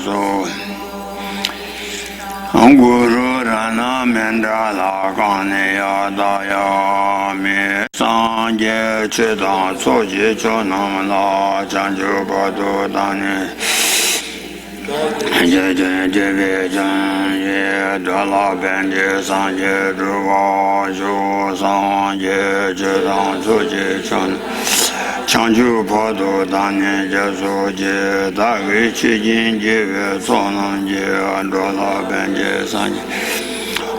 so Guru Rana Mendala Ganaya Daya Me Sanje Chedan Soji Chonamala Chanju Badu Dani Jebe Janje Dala Benje Sanje Druva Ju Sanje Chedan Soji Chon Chanju Badu Dani Jesuji Dagi Chijin Jebe Sonanje Dala Benje Sanje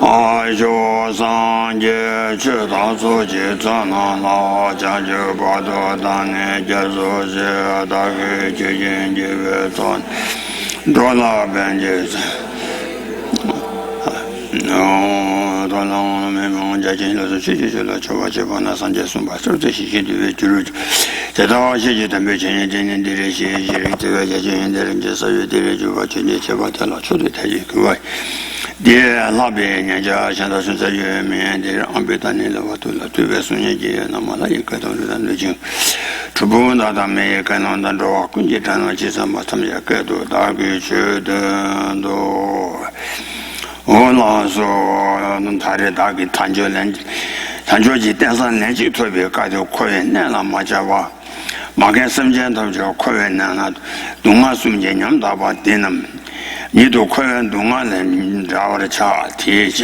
Ajo Sanje Chedan Soji Chonamala Chanju Badu Dani Jesuji Dagi Chijin Jebe Son Dola Benjes. No, Dola Memon Jacin, the City, Chavana Sanja Sumba, the City, the Church. The Doshi, the Mechan, the Dirishi, the Vajajin, the Ranges of the Diriju, Chavatala, should it take you? Dear Lobby, Naja, Shandasun, and the Ambetanilla, Watula, two Vesunaji, and Amalai Catholic Legion. Tribuna da America on the rock, Kunjitano Chisamatamia Kedo, Dagi Chudando. Ola so Tari Dagi Tanjoji Tansan Lenji to be Kado Koyan, Nana Majawa. Magan Samjan of your Koyan Nana, Dunga Sumjaniam Daba Dinam. Nido Koyan Dunga and Dawar Cha, teach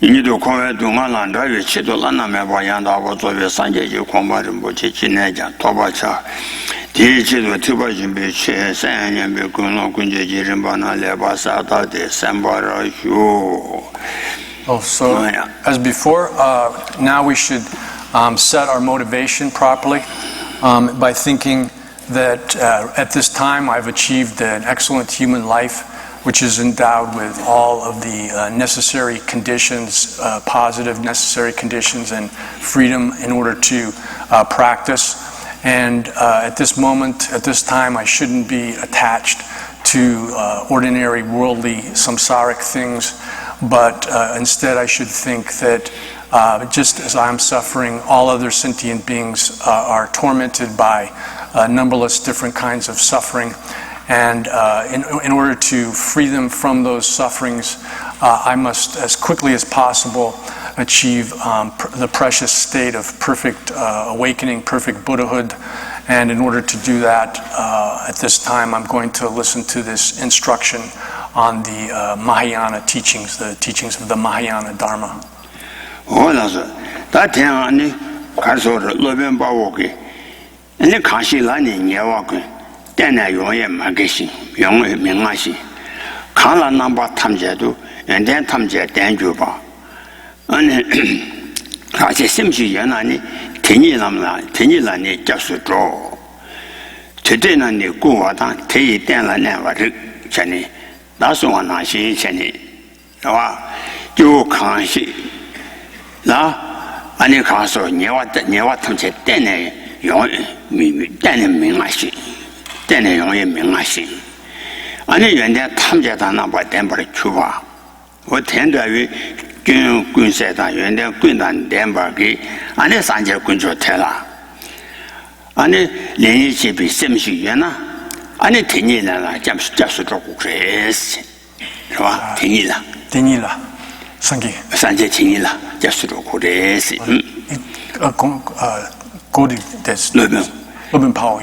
You need to call it Dungalan, David Chitolana, Mabayanda, was over Sanjay, Combatin, Bochinaja, Tobacha, teach it with Tubajin Beach, and Bikuno, Kunji, Rimbana, Lebasata, de Sambara, Oh, so as before, now we should set our motivation properly by thinking that at this time I've achieved an excellent human life, which is endowed with all of the necessary conditions, positive necessary conditions and freedom in order to practice. And at this moment, at this time, I shouldn't be attached to ordinary worldly samsaric things, but instead I should think that just as I'm suffering, all other sentient beings are tormented by numberless different kinds of suffering. And in order to free them from those sufferings, I must, as quickly as possible, achieve the precious state of perfect awakening, perfect Buddhahood. And in order to do that, at this time, I'm going to listen to this instruction on the Mahayana teachings, the teachings of the Mahayana Dharma. Then you am magician, young Mingashi. Kala number Tamjadu, and then Tamja Danjuba. And I say Simshi Yanani, Tinilani just draw. Today, Nani Guata, Tay Dana never Chani. That's one I see Chani. You can't see. La, Annie Castle, never Tamja Dene, young Mingashi. Then I only Mingashi. I knew that Tamjatana by Denver Chuba. What tender we Gun said, and then Gundan Denbergi, and the Sanja Gunjo Tella. And the Lenichi be Simshi Yana, and the Tinila jumps just to drop grace. Tinila. Sangi. Sanja Tinila, just to drop grace. Good, that's Lubin Power.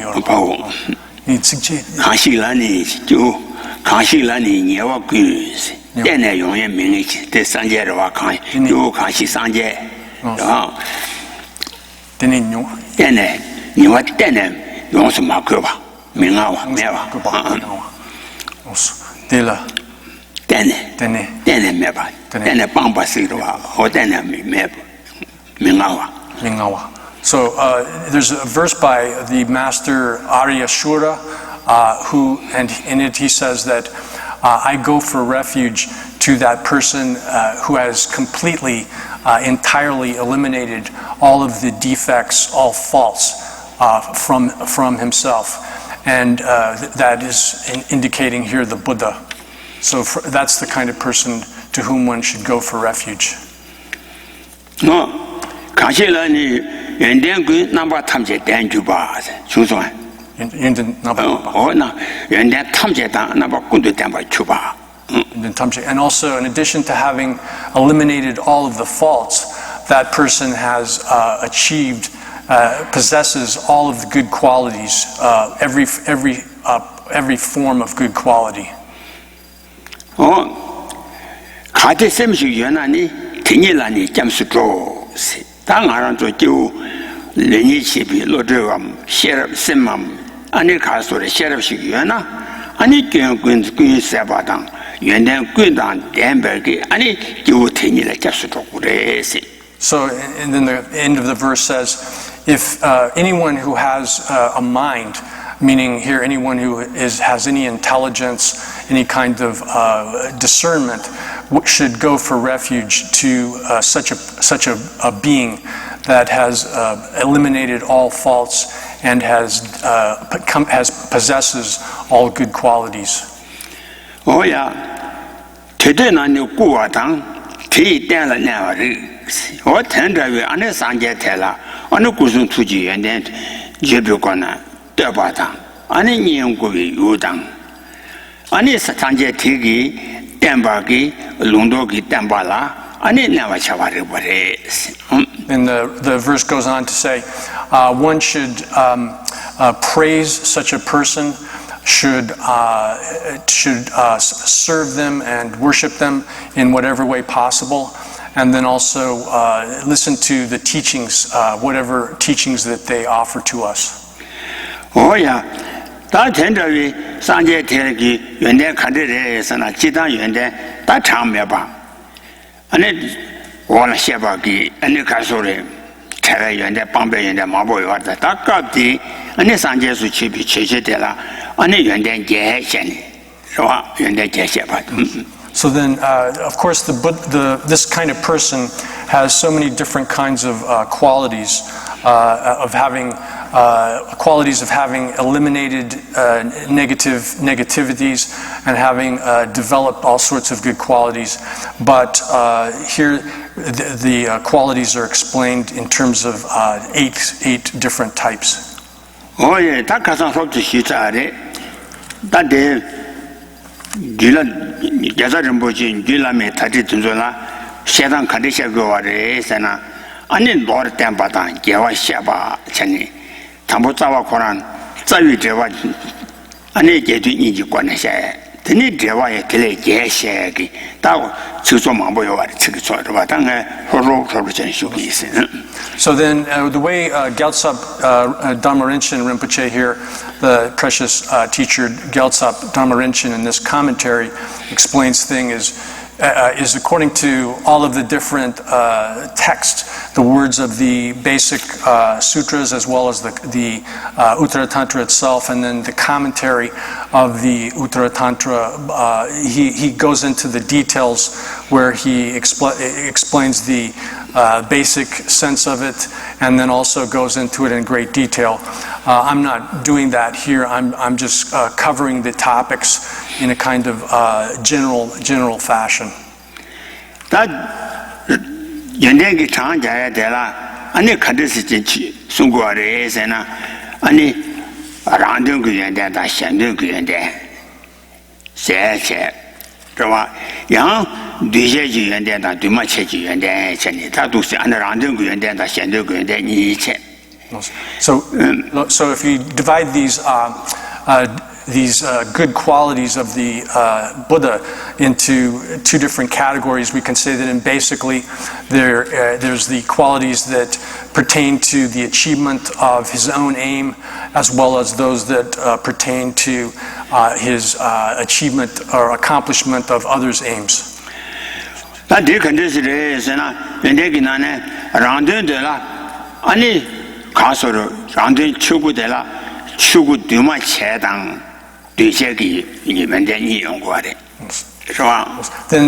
Kashilani, Kashilani, never goose. Then I only manage the Sanja Wakai, you Kashi Sanja. Then you what then you also Makuba, Mingawa, Dilla. Then never, then a Bamba Sidua, or then a Mingawa. So there's a verse by the master Arya Shura, who, and in it he says that I go for refuge to that person who has completely, entirely eliminated all of the defects, all faults from himself. And that is indicating here the Buddha. So that's the kind of person to whom one should go for refuge. No, Kashilani. And then good number times at Danjuba, Susan. And also, in addition to having eliminated all of the faults, that person has achieved, possesses all of the good qualities, every form of good quality. So, and then the end of the verse says, if anyone who has a mind, meaning here anyone who has any intelligence, any kind of discernment, should go for refuge to such a being that has eliminated all faults and possesses all good qualities. Oh yeah, today na ni kuwa tang, ti dan la na ri. O tenda we ane sanje tela, ane kusun tuji yenden jebu kona de ba tang, ane nyen ku wi yu tang. Ane sanje tigi temba ki lundo ki temba la, ane na wa chawa ri bare. And the verse goes on to say, one should praise such a person, should serve them and worship them in whatever way possible, and then also listen to the teachings, whatever teachings that they offer to us. Oh yeah, da tenda we sanje tegi yenden khande re sana chidang yenden da chang me ba. Ane wala sheba ki ane kasore chara yenden pangbe yenden mabo yo da da kapti ane sanje su chibi cheche de la ane yenden je shen ro yenden je sheba. So then, of course, this kind of person has so many different kinds of qualities of having eliminated negativities and having developed all sorts of good qualities. But here, the qualities are explained in terms of eight different types. Oh yeah, that kasang sob to shitare. That day. Gila jaza rinpoche gila me tati tunzola shedan kadisha gware sana anin bor tempa ta gewa shaba chani tambo tsawa koran tsawi dewa ane gedu inji kwana sha teni dewa ye kele ge she gi ta chuso mambo yo wa chigi so ro ba tang horo chen shu gi sin. So then, the way Gyaltsab Dharma Rinchen Rinpoche here, the precious teacher Gyaltsab Dharma Rinchen in this commentary explains things is according to all of the different texts, the words of the basic sutras as well as the Uttaratantra itself, and then the commentary of the Uttaratantra. He goes into the details where he explains the basic sense of it, and then also goes into it in great detail. I'm not doing that here. I'm just covering the topics in a kind of general fashion. That yendengi chang jaya de la ane kadisi jinchi sungguare sena ane randung gu yenden da shendung gu yenden se che zwa yang duje ji yenden da duma che ji yenden cheni ta du se ane randung gu yenden da shendung gu yenden ni che. So if you divide these good qualities of the Buddha into two different categories, we can say that basically there's the qualities that pertain to the achievement of his own aim, as well as those that pertain to his achievement or accomplishment of others' aims. Then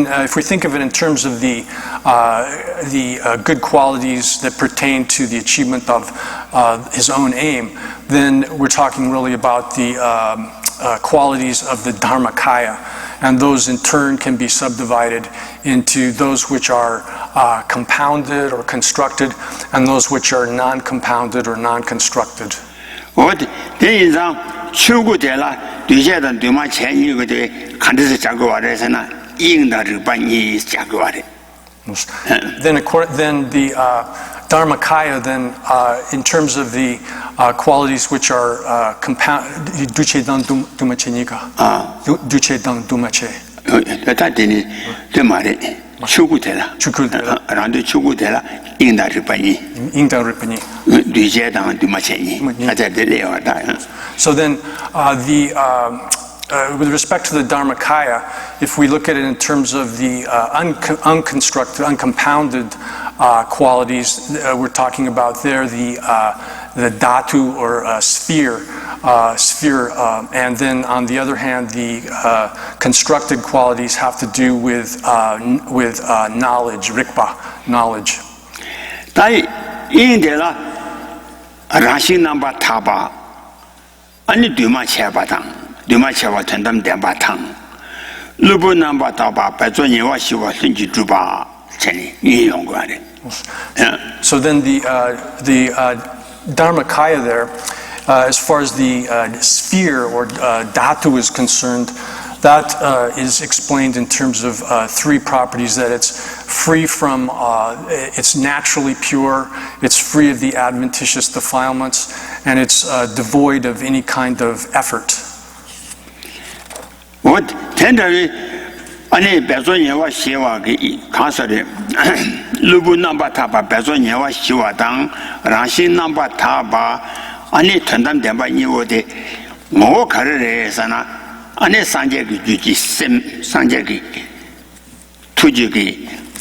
if we think of it in terms of the good qualities that pertain to the achievement of his own aim, then we're talking really about the qualities of the Dharmakaya, and those in turn can be subdivided into those which are compounded or constructed, and those which are non-compounded or non-constructed. 我的人上出过的了，对现在对嘛前一个的看的是加个话的是呢，应当是把你加个话的。Then the Dharmakaya, then in terms of the qualities which are compound, duce dan dumachenika, duce dan dumache. 他这里这嘛的出过的了，然后出过的了，应当是把你，对现在对嘛前一，他在这里话的。So then with respect to the Dharmakaya, if we look at it in terms of the unconstructed, uncompounded qualities, we're talking about there the dhatu or sphere, and then on the other hand, the constructed qualities have to do with knowledge, rikpa, knowledge. 但因的了，然心能把他把，俺你对嘛切把当。 对嘛，切我承担点把汤，如果能把刀把白做年我希望甚至猪把钱里运用过来。So then the Dharmakaya there, as far as the sphere or dhatu is concerned, that is explained in terms of three properties: that it's free from, it's naturally pure, it's free of the adventitious defilements, and it's devoid of any kind of effort. 我听着的，俺那白做年我希望给看说的，如果能把他把白做年我希望当，让心能把他把，俺那承担点把你我的，我看着的是呢，俺那三节个就去三节个，突击个，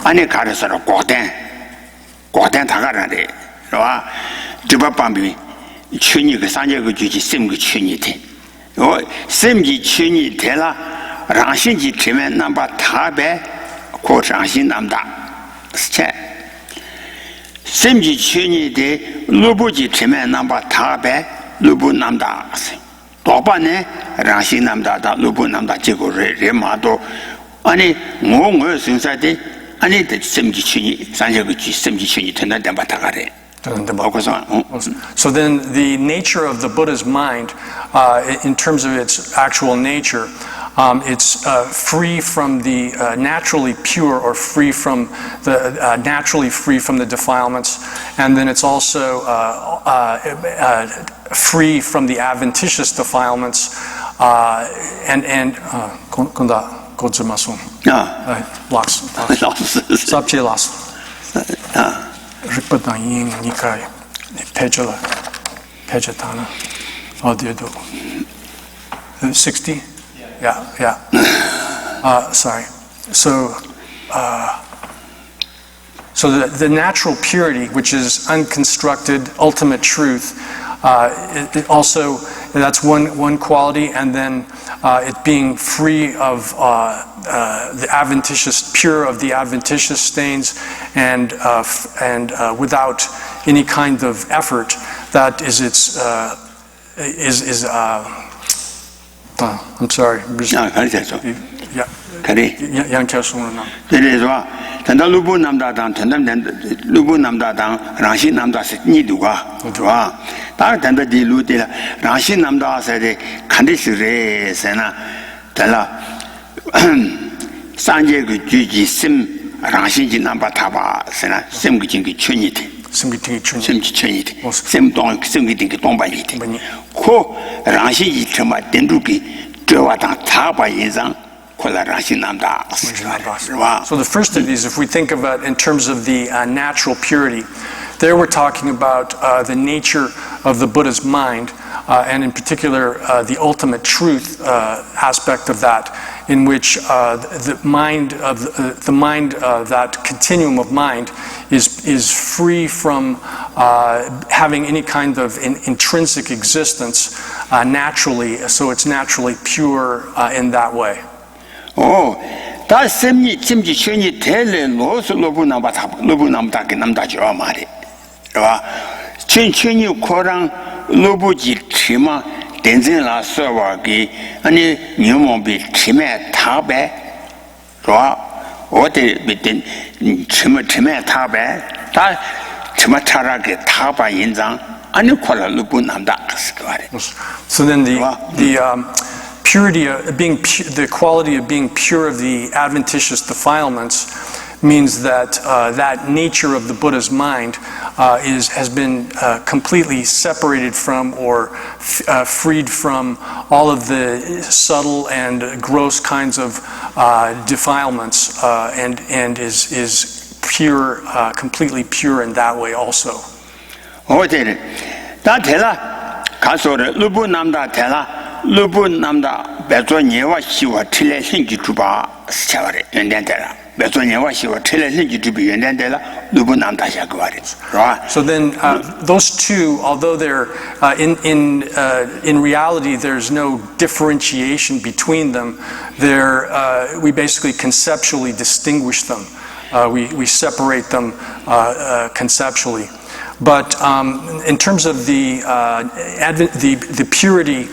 俺那看着说的挂单他个人的，是吧？这把旁边去年个三节个就去3个去年的。 我甚至去年天了，让心去前面能把他白，过上心那么大，是这。甚至去年的路不去前面能把他白，路不那么大，多半呢让心那么大，路不那么大，结果人马多，俺呢我现在的，俺呢的甚至去年30个句，甚至去年天那点把他个的。 So then the nature of the Buddha's mind, in terms of its actual nature, it's free from the naturally pure or free from the naturally free from the defilements, and then it's also free from the adventitious defilements, and Rikpa Yin Nikai Pejatana Audio 60? Yeah. Sorry. So the natural purity, which is unconstructed ultimate truth, it also that's one quality, and then it being free of the adventitious, pure of the adventitious stains, and without any kind of effort. That is its I'm sorry. Yeah. Tanda lubu namda dang, tanda lubu namda dang, rangshi namda se ni duga, zhuwa. Da tanda di lu de la, rangshi namda se de kandi shi re se na, tala sanje gu ju ji sim rangshi ji namba taba se na, sim gu jingi chunyi de. Sim gu chunyi de. Sim gu jingi tongba yi de. Ko rangshi ji chima dendu ki zhuwa dang taba yin zang. So the first of these, if we think of it in terms of the natural purity, there we're talking about the nature of the Buddha's mind, and in particular the ultimate truth aspect of that, in which the mind, that continuum of mind, is free from having any kind of intrinsic existence naturally. So it's naturally pure in that way. 다 셈니 찜지 쳔이 텔레 로스 로부 남다 남다 줘 말이. 봐. 쳔이 코랑 로부지 치마 덴진라 서와기 아니 녀몽비 치매 타베. 봐. 어디 밑에 치매 타베. 다 치마 차라게 타바 인장 아니 콜라 루부 남다 그거래. So then the purity of being the quality of being pure of the adventitious defilements means that that nature of the Buddha's mind has been completely separated from or freed from all of the subtle and gross kinds of defilements and is pure, completely pure in that way also. 어제는 다 되라 가서를 루부 남다 되라 루부 남다 배조니와 시와 틀레 생기 주바 스차와래 연단되라 배조니와 시와 틀레 생기 주비 연단되라 루부 남다 샤그와래. So then those two, although they're in reality there's no differentiation between them, we basically conceptually distinguish them. We separate them conceptually. But in terms of the purity,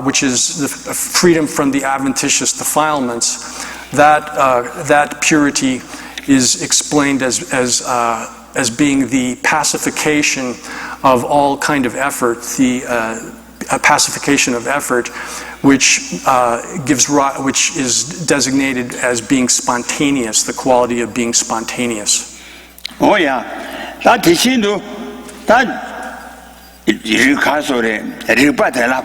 which is the freedom from the adventitious defilements, that purity is explained as being the pacification of all kind of effort, the pacification of effort, which is designated as being spontaneous, the quality of being spontaneous. Oh yeah. 다 대신도 다 일가소래 리바텔라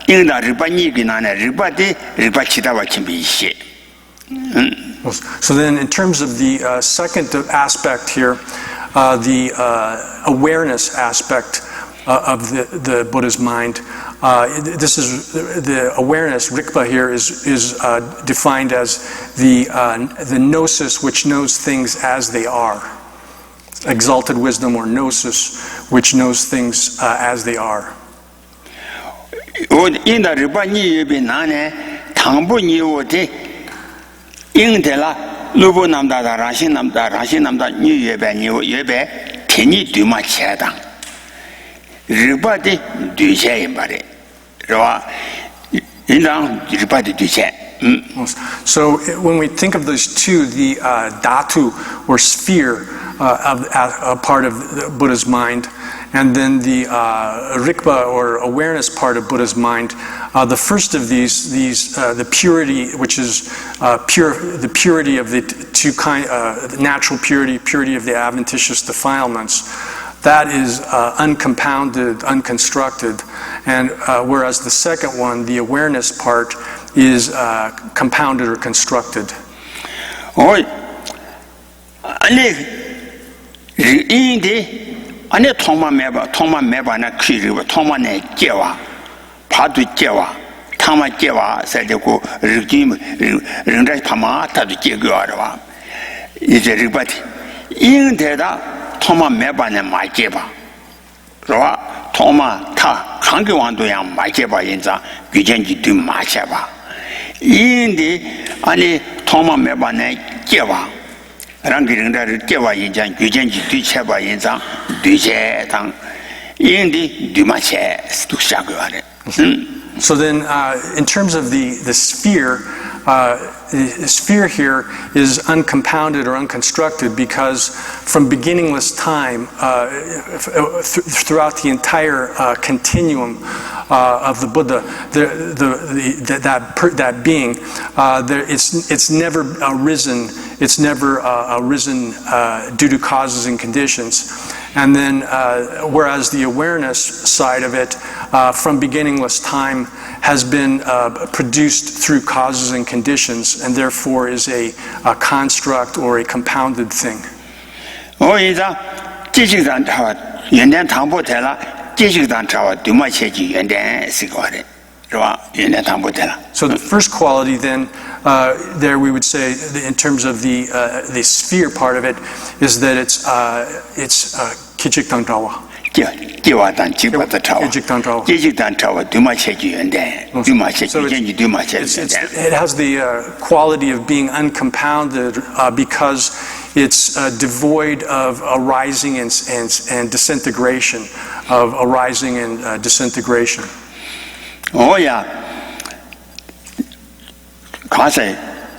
인다 리바니기 나네 리바데 리바치다와 kimbi시. So then in terms of the second aspect here, the awareness aspect of the Buddha's mind, this is the awareness. Rikpa here is defined as the gnosis which knows things as they are. Exalted wisdom or gnosis, which knows things as they are. 인다 리바니 예비 나네 당분이 오데 인데라 루부 남다다 라신 남다 니 예배 니 예배 괜히 뒤마치다. 리바디 뒤세에 말해. 라 인당 리바디 뒤세. So when we think of those two, the dhatu or sphere a part of the Buddha's mind, and then the rikpa or awareness part of Buddha's mind, the first of these the purity, which is the purity of the two kind, natural purity of the adventitious defilements, that is uncompounded, unconstructed, and whereas the second one, the awareness part, is compounded or constructed. 인데 안에 통만 매바나 키리고 통만에 깨와 파도 깨와 타마 깨와 세대고 르김 르는데 파마 타도 깨거와 이제 리바티 인데다 통만 매바네 마깨바 그러와 통마 타 강교완도야 마깨바 인자 귀전지 뒤 마셔봐 인데 안에 통만 매바네 깨와 랑기링다를 깨와 인장 규전지 뒤쳐봐 인장 뒤제당 인디 뒤마체 스툭샤고 하네. So then in terms of the sphere here is uncompounded or unconstructed because from beginningless time throughout the entire continuum of the Buddha, that being, it's never arisen. It's never arisen due to causes and conditions. And then, whereas the awareness side of it, from beginningless time, has been produced through causes and conditions, and therefore is a construct or a compounded thing. So the first quality then, there we would say, in terms of the sphere part of it, is that it's kichiktantawa. So it has the quality of being uncompounded because it's devoid of arising and disintegration, of arising and disintegration. Oh yeah. 가세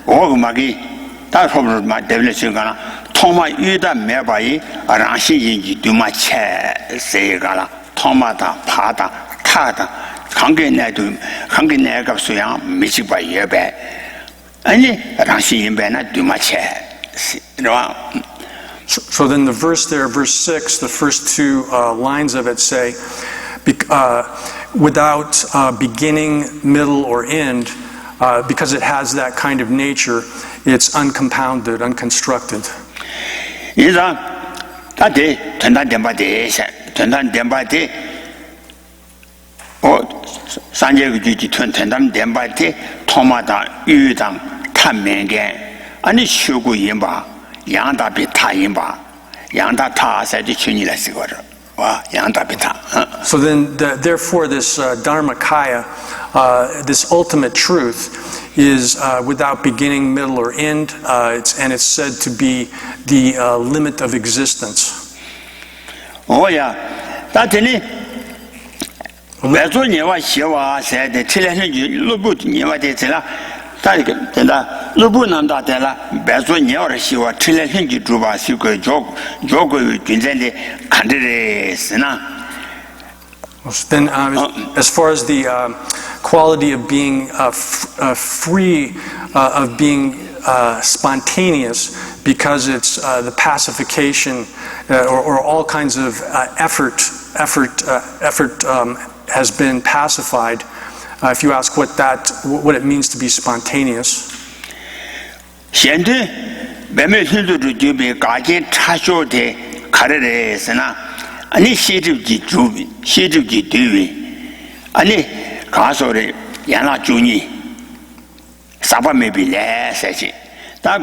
오금하기 다 소문을 막 되려지거나 통마 유다 매바이 아랑시인지 두마체 세가라 토마다 파다 타다 관계 내가 소양 미치바 예배 아니 당신인배나 뒤마체 So then the verse there, verse 6, the first two lines of it say, without beginning, middle, or end, because it has that kind of nature, it's uncompounded, unconstructed. So then, therefore, this Dharmakaya, this ultimate truth, is without beginning, middle, or end, and it's said to be the limit of existence. Oh yeah, that's it. That's what said the Tilan Lubut Niva de Tela. Lubunanda della Bezonior, she was Tilan Juba, Suko, Jogo, Ginzende, Candidate. Then, as far as the quality of being free, of being spontaneous, because it's the pacification or all kinds of effort has been pacified. If you ask what it means to be spontaneous. 아니 시집지 뒤위 아니 가서래 야나 주니 사바메빌레 세지 다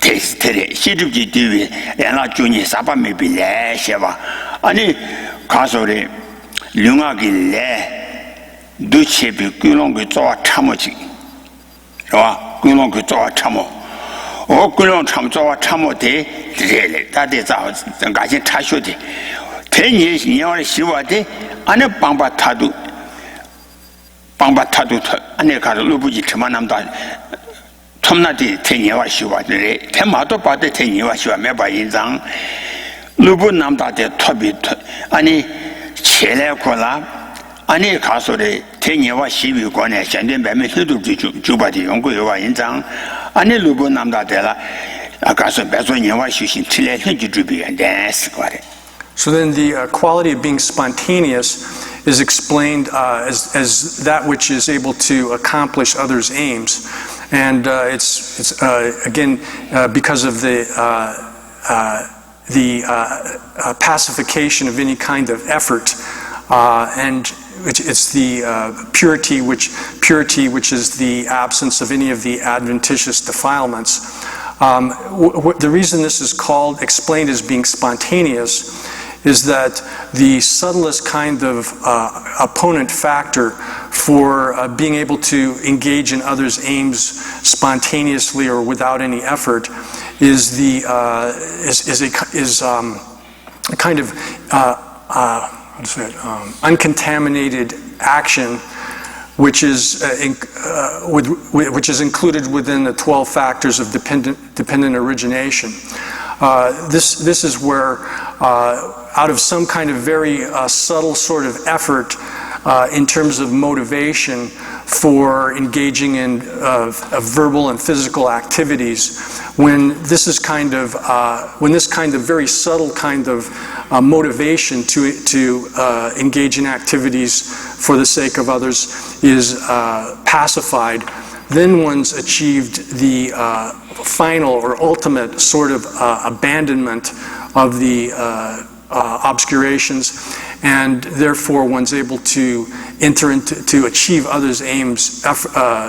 테스트레 시집지 뒤위 야나 주니 사바메빌레 셔바 아니 가서래 룡하길래 두체비 꾸롱그 쪼아 참어지 와 꾸롱그 쪼아 참어 꾸롱 참 쪼아 참어대 드레레 다데 자오 가신 타쇼데 대니 니어를 시와데 안에 방바타도 안에 가서 루부지 트만남다 톰나디 대니와 시와데 대마도 바데 대니와 시와 매바 인장 루부 남다데 토비 아니 첼레콜라 아니 가서래 대니와 시위 관에 현대 매매 흐도 주바디 연구요와 인장 아니 루부 남다데라 아가서 배소니와 시신 틀에 현지 주비에 데스 거래. So then the quality of being spontaneous is explained as that which is able to accomplish others' aims. And it's again, because of the pacification of any kind of effort, and it's the purity which is the absence of any of the adventitious defilements. The reason this is explained as being spontaneous is that the subtlest kind of opponent factor for being able to engage in others' aims spontaneously or without any effort is a kind of uncontaminated action, which is included within the 12 factors of dependent origination. This is where, out of some kind of very subtle sort of effort in terms of motivation for engaging in verbal and physical activities, when this kind of very subtle kind of motivation to engage in activities for the sake of others is pacified, then one's achieved the final or ultimate sort of abandonment of the obscurations, and therefore one's able to enter into to achieve others' aims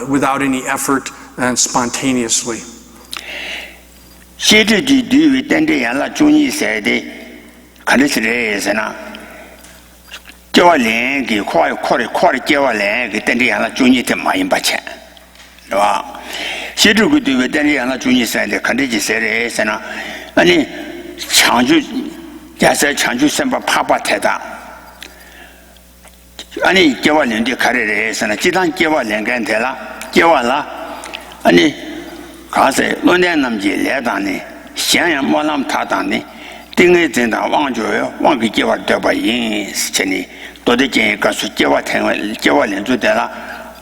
without any effort and spontaneously. 아니 개발년대 가래래서나 지단 개발년간테라 개발라 아니 가세 논내 남지 내다네 시양 뭐람 타다네 띵에 된다 왕조요 왕기 개와 되바 인 시체니 도대체 가수 개와 태원 개와 연주되라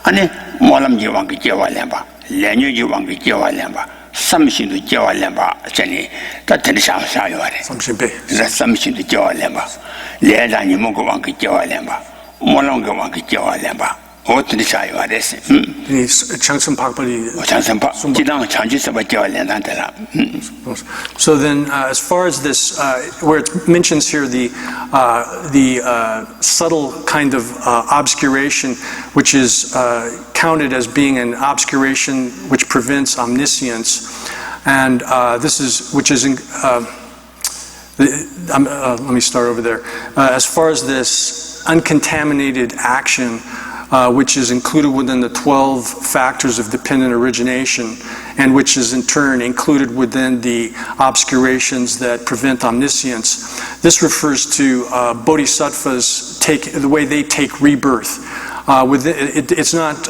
아니 몰람지 왕기 개와 렘바 렌유지 왕기 개와 렘바 삼신도 개와 렘바 전이 다 들으셔야 와래 삼신배 삼신도 개와 렘바 레라니 먹고 왕기 개와 렘바 몰람게 왕기 개와 렘바 어떻게 사용해야 됐어? 이 장선 박벌이 장선박 지당 장지서바 개발된다더라. So then, as far as this, where it mentions here the subtle kind of obscuration, which is counted as being an obscuration which prevents omniscience, and this is which is in, let me start over there. As far as this uncontaminated action, which is included within the 12 factors of dependent origination, and which is in turn included within the obscurations that prevent omniscience. This refers to bodhisattvas the way they take rebirth. It's not.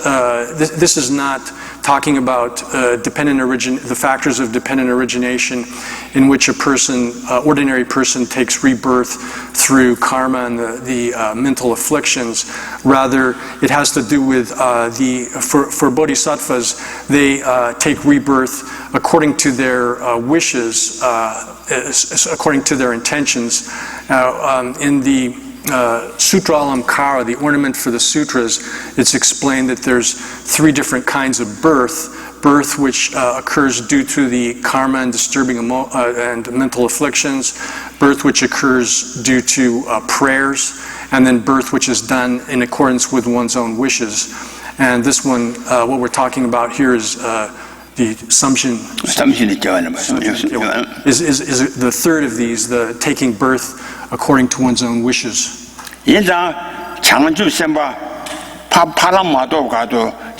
This is not talking about the factors of dependent origination, in which a person, ordinary person, takes rebirth through karma and the mental afflictions. Rather, it has to do with for bodhisattvas, they take rebirth according to their wishes, according to their intentions. In the Sutra Alamkara, the ornament for the sutras, it's explained that there's 3 different kinds of birth. Birth which occurs due to the karma and disturbing and mental afflictions, birth which occurs due to prayers, and then birth which is done in accordance with one's own wishes. And this one, what we're talking about here is the Samshin. Is the third of these, the taking birth according to one's own wishes.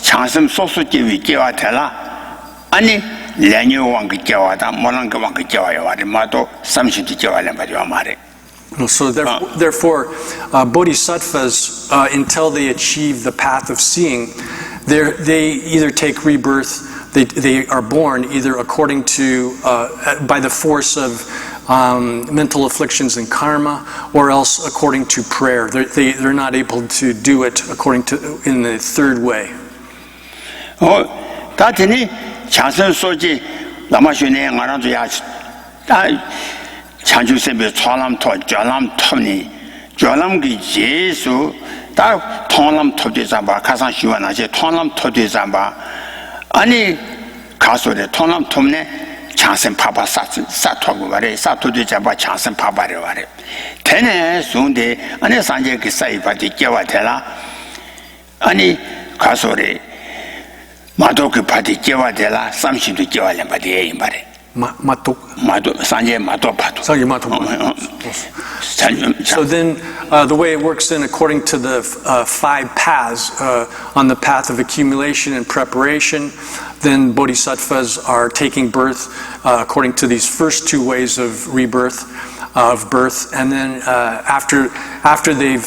장심 소수기위 개와텔라 아니 레뉴 왕기 개와다 모랑가 왕기 개와요와리 마도 삼신지 개와래 말이야 말해. So therefore, bodhisattvas, until they achieve the path of seeing, they either take rebirth, they are born either according to by the force of mental afflictions and karma, or else according to prayer. They're not able to do it according to in the third way. 다더니 자선 소지 남아슈네 가라도야 장주세베 초람토 조람토니 조람기 예수 다 통람토데 잡아 가상 시원하지 통람토데 잡아 아니 가소데 통람토네 장선 파바 사토고 말에 사토데 잡아 장선 파바래 말에 되네 순데 아니 산제 그 사이바디 깨와텔라 아니 가소래 마도크 파티 깨와텔라 삼신도 깨와래 말이에 이 말에 마도 산제 마도 파도 산제 마도. So then the way it works then according to the 5 paths on the path of accumulation and preparation, then bodhisattvas are taking birth according to these first 2 ways of rebirth, of birth, and then after they've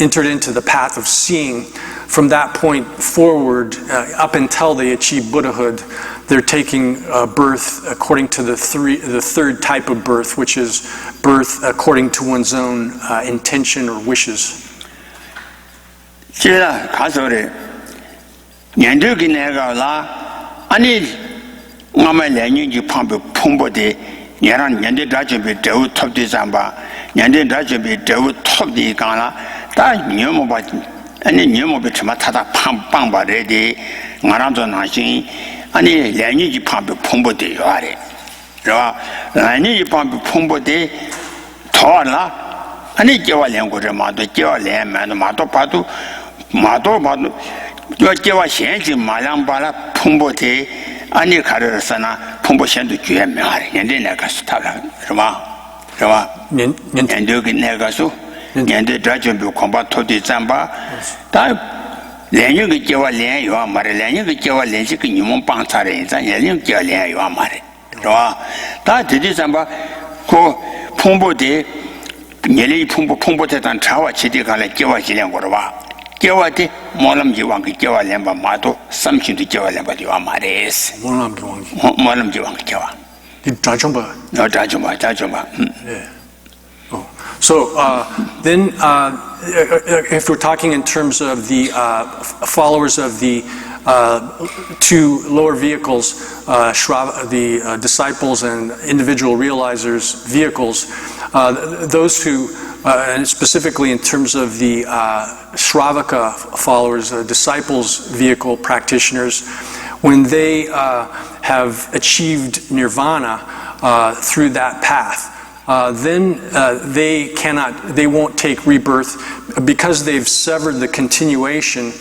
entered into the path of seeing, from that point forward, up until they achieve Buddhahood, they're taking birth according to the third type of birth, which is birth according to one's own intention or wishes. 제가 가서래 년도기 내가라 아니 엄마 내년이 방법 풍부대 얘는 년도 다準備 대우 톱디 잠바 년도 다準備 대우 톱디 가나 다 녀모 봐 아니 녀모 비트마 타다 빵빵바래디 나랑도 나신 아니 내년이 방법 풍부대 요아래 그러나 내년이 방법 풍부대 더라 아니 개와련 거를 마도 개와련 마도 봐도 저 개와 현지 마량바라 풍부대 아니 가르르서나 풍부현도 주에 명하래 년대 내가 스타라 그러마 년도기 내가서 년대 다準備 공부 토디 잠바 다 내년이 개와 련요 말에 내년이 개와 련지 그 님은 방차래 인자 내년 개와 련요 말에 그러마 다 드디 잠바 그 풍부대 내리 풍부대단 차와 지디 간에 개와 지련 거로 봐 개와디 몰람지 왕기 개와 련바 마도 삼신도 개와 련바 디와 말레스 몰람지 왕기 개와 So then, if we're talking in terms of the followers of the two lower vehicles, the disciples and individual realizers vehicles, those who, and specifically in terms of the Shravaka followers, disciples vehicle practitioners, when they have achieved nirvana through that path, then they won't take rebirth because they've severed the continuation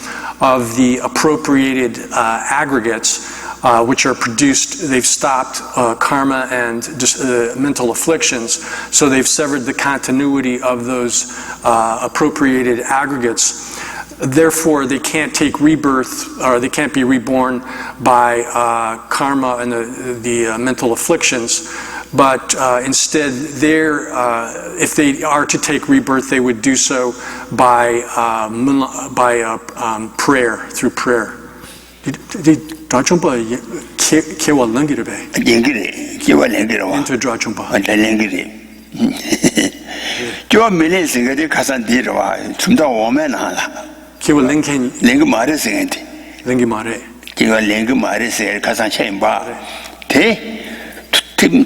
of the appropriated aggregates which are produced. They've stopped karma and just mental afflictions, so they've severed the continuity of those appropriated aggregates. Therefore, they can't take rebirth, or they can't be reborn by karma and the mental afflictions. But instead, if they are to take rebirth, they would do so by prayer, through prayer.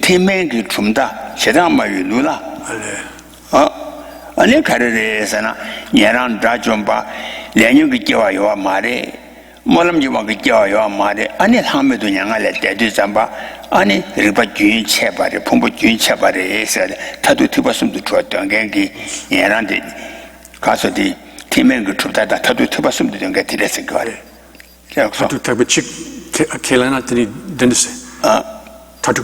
팀맹기 좀다 제대로만 누나 아니 가르레서나 얘랑 다좀봐 내년기 깨와요 말에 뭐람 지방기 깨와요 말에 아니 하면도 양알래 때도 잠봐 아니 리바 주인 채바리 풍부 주인 채바리 해서 다도 티바슴도 좋았던 게 얘랑데 가서디 팀맹기 좀다다 다도 티바슴도 된게 들었을 거래 그래서 다도 티바치 켈라나트니 덴스 타두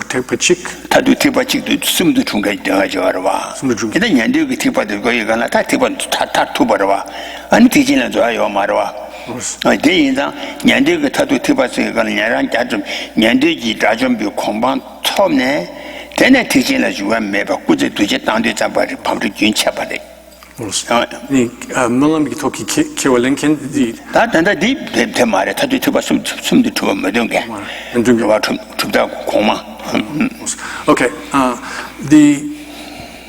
티바치도 숨도 중간에 되어져 와. 근데 년도기 티바도 거기가 다 티바 다 투바와. 아니 뒤지는 좋아요 말와. 대인자 년도기 타두 티바스가 냐랑 자좀 년도기 자좀 비 공방 처음에 되네 뒤지는 좋아 매바 꾸지 두지 땅도 잡아리 밤도 균차바래. 이 물론 토키 케월랭켄 디 다단다 디 말에 타두 티바 숨도 투바 뭐든 게. 와 춥다 공마. Okay,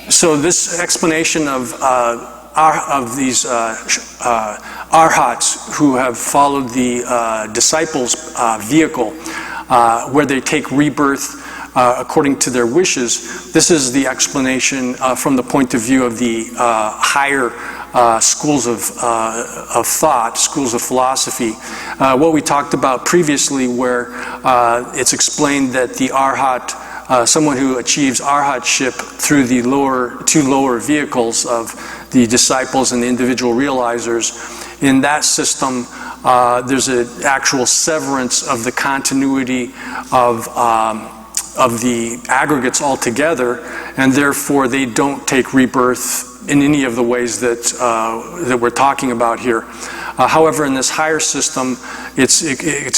so this explanation of these arhats who have followed the disciples' vehicle, where they take rebirth according to their wishes, this is the explanation from the point of view of the higher schools of thought, schools of philosophy. What we talked about previously, where it's explained that the arhat, someone who achieves arhatship through the two lower vehicles of the disciples and the individual realizers, in that system, there's an actual severance of the continuity of the aggregates altogether, and therefore they don't take rebirth in any of the ways that we're talking about here. However, in this higher system, it's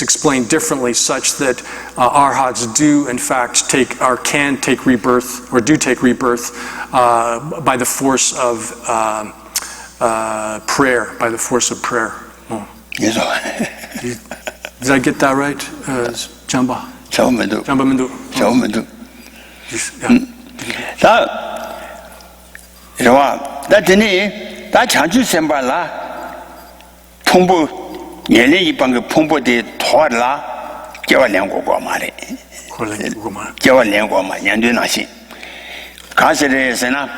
explained differently, such that arhats do in fact can take rebirth, or do take rebirth by the force of prayer. By the force of prayer. Oh. Yes. Did I get that right, Jamba? Jamba. 나더니 다 장주 선발라 풍부 예례 이방의 풍부대 도와라 개월량고고 말해 개월량고 말 연도나시 가설에서나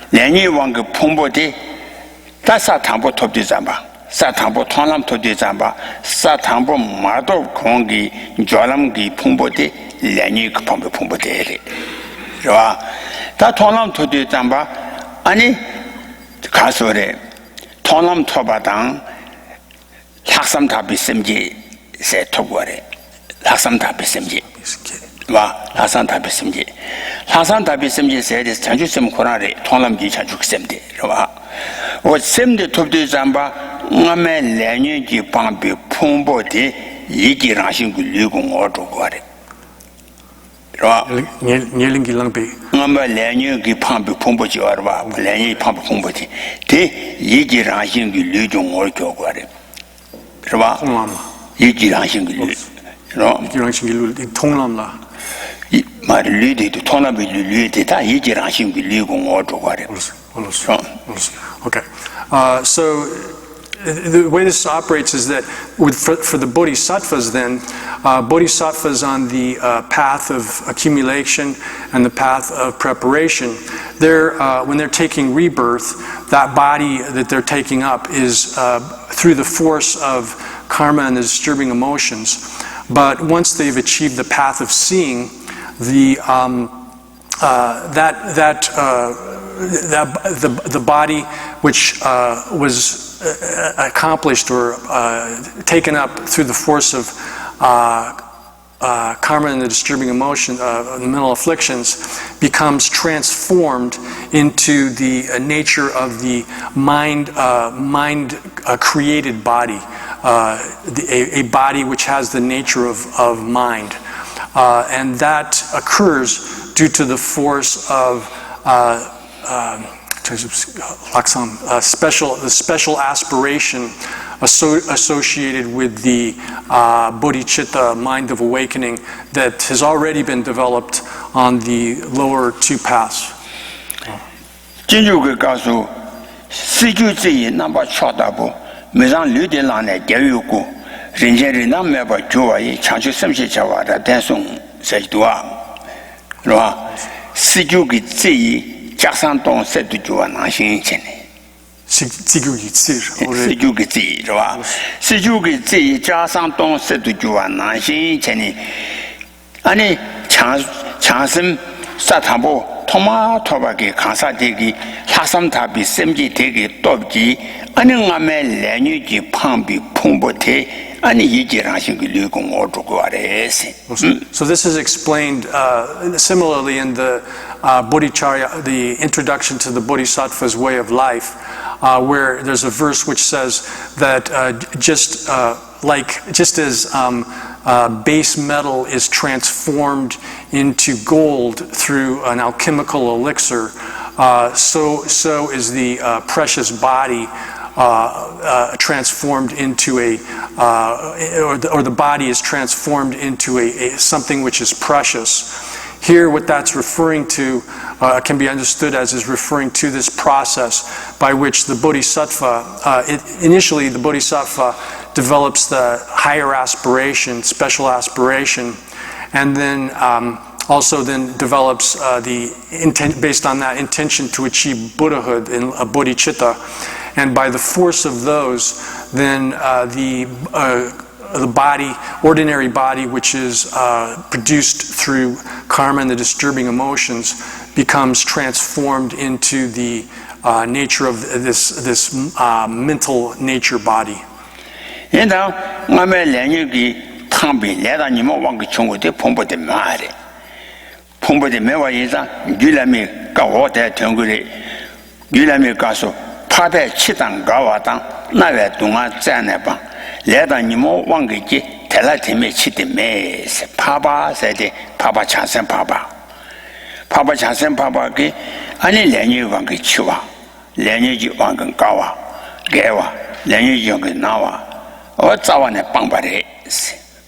내니 왕의 풍부대 다사탐보 톱디 잠바 사탐보 통람 톱디 잠바 사탐보 마도 공기 조람기 풍부대 내니 그 풍부대래 좋아 다 통람 톱디 잠바 아니 가설에 통남 토바당 학삼답이 심지 세 토고래 학삼답이 심지 와 학삼답이 심지 학삼답이 심지 세대 장주심 코라리 통남기 자죽sem데 와 오 sem데 톱데 잠바 ngame lenyi 방비 풍보디 이기랑신 굴리공 어도고래 와 녜링기 랑베 ngamba lenyi gi phambi phombo ji warwa lenyi phambi phombo ji de yiji rangxin gi lu jong or kyo kwa re rwa yiji rangxin gi lu ro yiji rangxin gi lu thonglam la Okay. So the way this operates is that for the bodhisattvas then, bodhisattvas on the path of accumulation and the path of preparation, when they're taking rebirth, that body that they're taking up is through the force of karma and the disturbing emotions. But once they've achieved the path of seeing, the body which was accomplished or taken up through the force of karma and the disturbing emotion, the mental afflictions, becomes transformed into the nature of the mind-created body, a body which has the nature of mind. And that occurs due to the force of special aspiration associated with the bodhicitta, mind of awakening, that has already been developed on the lower two paths. So this is explained similarly in the Bodhicharya, the introduction to the Bodhisattva's way of life, where there's a verse which says that just as base metal is transformed into gold through an alchemical elixir, so is the precious body transformed into or the body is transformed into something which is precious. Here, what that's referring to can be understood as is referring to this process by which the bodhisattva, initially the bodhisattva develops the higher aspiration, special aspiration, and then also then develops the intent based on that intention to achieve Buddhahood in a bodhicitta. And by the force of those, then the body, ordinary body, which is produced through karma and the disturbing emotions, becomes transformed into the nature of this mental nature body. 파배 치당 가와당 나외 동아 짠내방 레다니모 왕게지 텔라팀에 치데메 파바세데 파바 찬센 파바 찬센 파바게 아니 레니 왕게 치와 레니지 왕건 가와 개와 레니지 왕게 나와 어짜와네 빵바레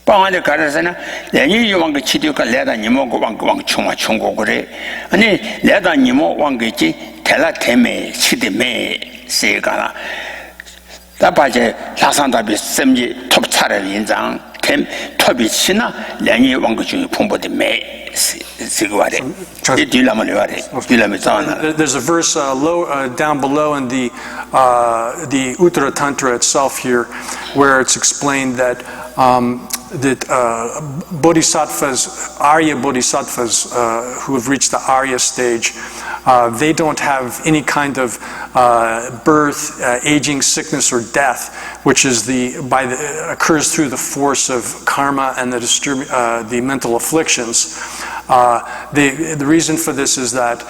빵안에 가르서는 레니 왕게 치디가 레다니모 왕 총고 그래 아니 레다니모 왕게지 텔라팀에 치데메 세가나 다바제 라산다비 셈지 톱차를 인장 템 톱이 치나 랭이 왕고 중에 풍부데 매 시고와데 이 딜라마레와데 딜라메 자나. There's a verse down below in the Uttaratantra itself here where it's explained that bodhisattvas, Arya bodhisattvas who have reached the Arya stage, they don't have any kind of birth, aging, sickness, or death, which is occurs through the force of karma and the mental afflictions. The reason for this is that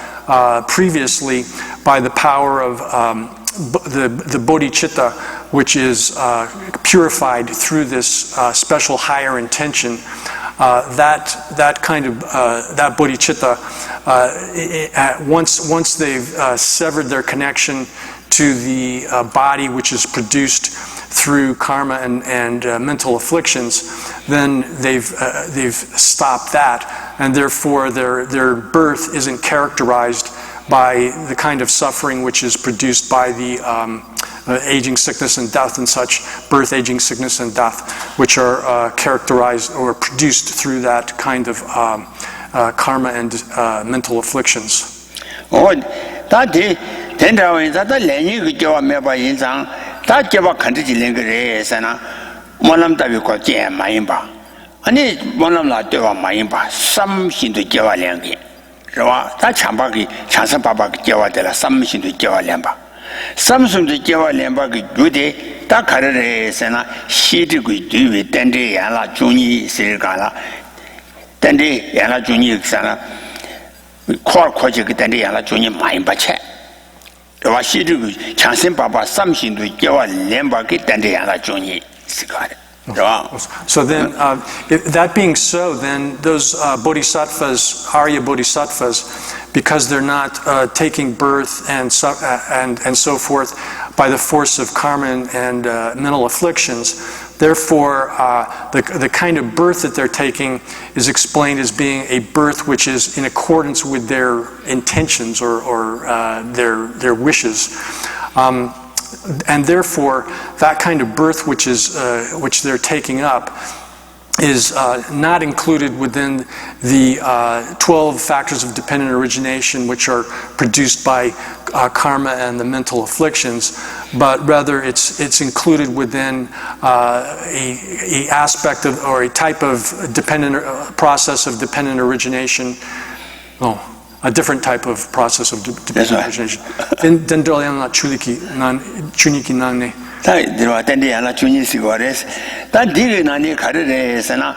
previously, by the power of the bodhicitta, which is purified through this special higher intention, that bodhicitta, once they've severed their connection to the body which is produced through karma and mental afflictions, then they've stopped that. and therefore their birth isn't characterized by the kind of suffering which is produced by the aging, sickness, and death and such, birth, aging, sickness, and death, which are characterized or produced through that kind of karma and mental afflictions. Samsung to Java Lemba Gude, Takare Sena, Shiti Gudu, Dende Yala Juni Sirgala, Dende Yala Juni Sana, Core Kojik Dende Yala Juni Maimba Chat. Shiti Chansen Papa, something to Java Lemba, Dende Yala Juni Sigara. So then, that being so, then those bodhisattvas, Arya bodhisattvas, because they're not taking birth and so forth by the force of karma and mental afflictions, therefore the kind of birth that they're taking is explained as being a birth which is in accordance with their intentions or their wishes. And therefore, that kind of birth which they're taking up is not included within the 12 factors of dependent origination, which are produced by karma and the mental afflictions, but rather it's included within a aspect of or a type of dependent process of dependent origination. A different type of process of dependent origination. Then chuniki nane. There were 10 years of Juni Sigores. That did not carry Sana